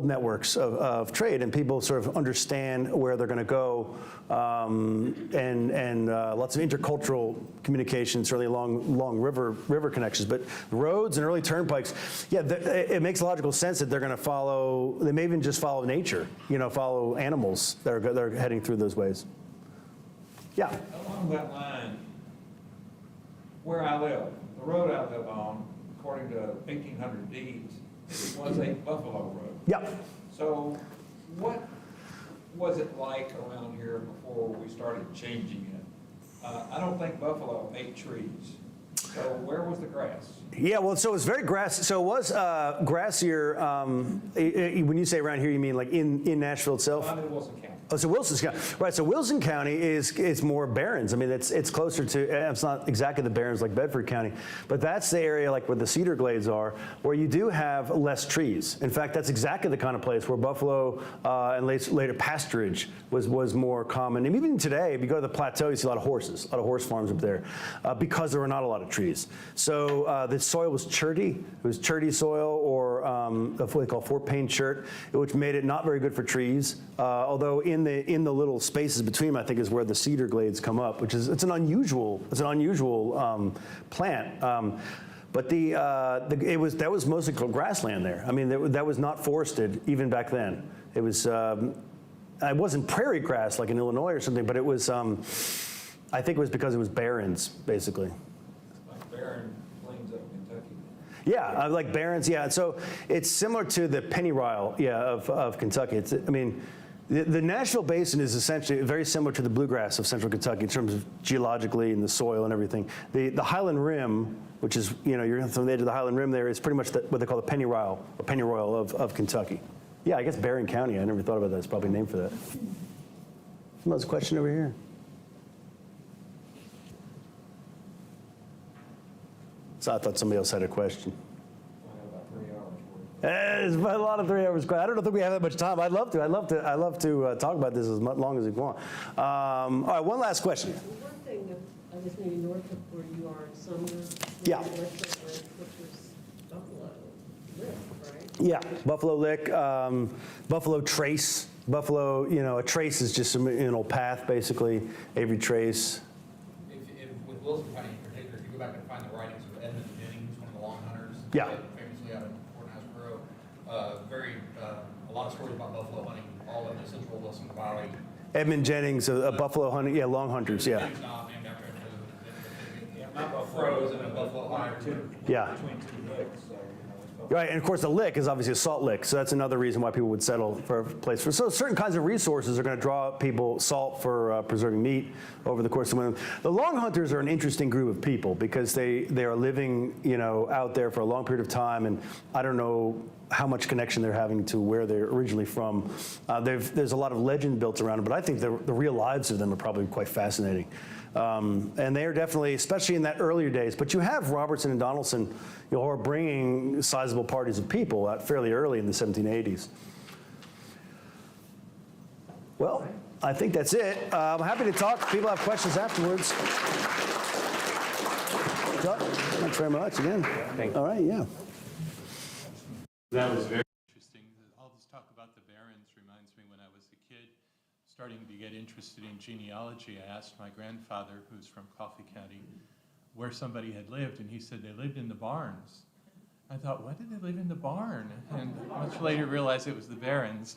S3: networks of trade, and people sort of understand where they're going to go, and lots of intercultural communication, certainly along river connections. But roads and early turnpikes, yeah, it makes logical sense that they're going to follow. They may even just follow nature, you know, follow animals that are heading through those ways. Yeah.
S7: Along that line, where I live, the road I live on, according to 1800 deeds, was a buffalo road.
S3: Yep.
S7: So what was it like around here before we started changing it? I don't think buffalo ate trees. So where was the grass?
S3: Yeah, well, so it was very grassy. So it was grassier. When you say around here, you mean like in Nashville itself?
S7: I'm in Wilson County.
S3: Oh, so Wilson County, right? So Wilson County is more barrens. I mean, it's closer to. It's not exactly the barrens like Bedford County, but that's the area like where the cedar glades are, where you do have less trees. In fact, that's exactly the kind of place where buffalo and later pasturage was more common. And even today, if you go to the plateau, you see a lot of horses, a lot of horse farms up there, because there were not a lot of trees. So the soil was cherty. It was cherty soil, or what they call Fort Payne chert, which made it not very good for trees. Although in the little spaces between them, I think, is where the cedar glades come up, which is it's an unusual plant. But that was mostly grassland there. I mean, that was not forested even back then. It was it wasn't prairie grass like in Illinois or something, but it was. I think it was because it was barrens, basically.
S7: Like barren plains of Kentucky.
S3: Yeah, like barrens. Yeah, so it's similar to the pennyroyal, of Kentucky. I mean. The Nashville Basin is essentially very similar to the bluegrass of central Kentucky in terms of geologically and the soil and everything. The Highland Rim, which is, you know, you're from the edge of the Highland Rim there, is pretty much what they call the pennyroyal of Kentucky. Yeah, I guess Barron County, I never thought about that. It's probably named for that. There's a question over here. So I thought somebody else had a question.
S7: I have about 3 hours worth.
S3: It's a lot of 3 hours. I don't think we have that much time. I'd love to talk about this as long as we want. All right, one last question.
S5: One thing, I guess maybe north of where you are in Sumner.
S3: Yeah.
S5: Which was Buffalo Lick, right?
S3: Yeah, Buffalo Lick, Buffalo Trace. Buffalo, you know, a trace is just an old path, basically. Avery Trace.
S6: With Wilson County in particular, if you go back and find the writings of Edmund Jennings, one of the long hunters,
S3: Yeah.
S6: famously out of Courthouse Borough, a lot of stories about buffalo hunting, all in the central Wilson Valley.
S3: Edmund Jennings, a buffalo hunter, yeah, long hunters, yeah.
S6: It's not named after him.
S7: Yeah, my buffalo
S6: Froze and a buffalo hunter too.
S3: Yeah.
S7: between 2 licks, so, you know, it's
S3: Right, and of course the lick is obviously a salt lick, so that's another reason why people would settle for a place. So certain kinds of resources are going to draw people salt for preserving meat over the course of the winter. The long hunters are an interesting group of people because they are living, you know, out there for a long period of time, and I don't know how much connection they're having to where they're originally from. There's a lot of legend built around them, but I think the real lives of them are probably quite fascinating. And they are definitely, especially in that earlier days, but you have Robertson and Donaldson, you know, who are bringing sizable parties of people out fairly early in the 1780s. Well, I think that's it. I'm happy to talk. People have questions afterwards. Thanks very much again. Thank you. All right, yeah.
S1: That was very interesting. All this talk about the barons reminds me when I was a kid, starting to get interested in genealogy. I asked my grandfather, who's from Coffee County, where somebody had lived, and he said they lived in the barns. I thought, why did they live in the barn? And much later realized it was the barons.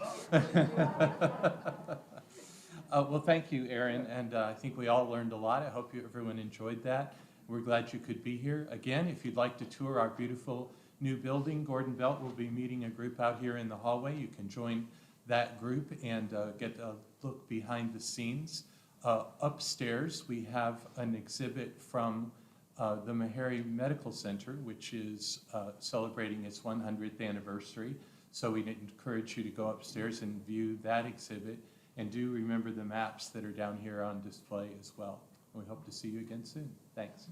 S1: Well, thank you, Aaron, and I think we all learned a lot. I hope everyone enjoyed that. We're glad you could be here. Again, if you'd like to tour our beautiful new building, Gordon Belt will be meeting a group out here in the hallway. You can join that group and get a look behind the scenes. Upstairs, we have an exhibit from the Meharry Medical Center, which is celebrating its 100th anniversary. So we'd encourage you to go upstairs and view that exhibit. And do remember the maps that are down here on display as well. We hope to see you again soon. Thanks.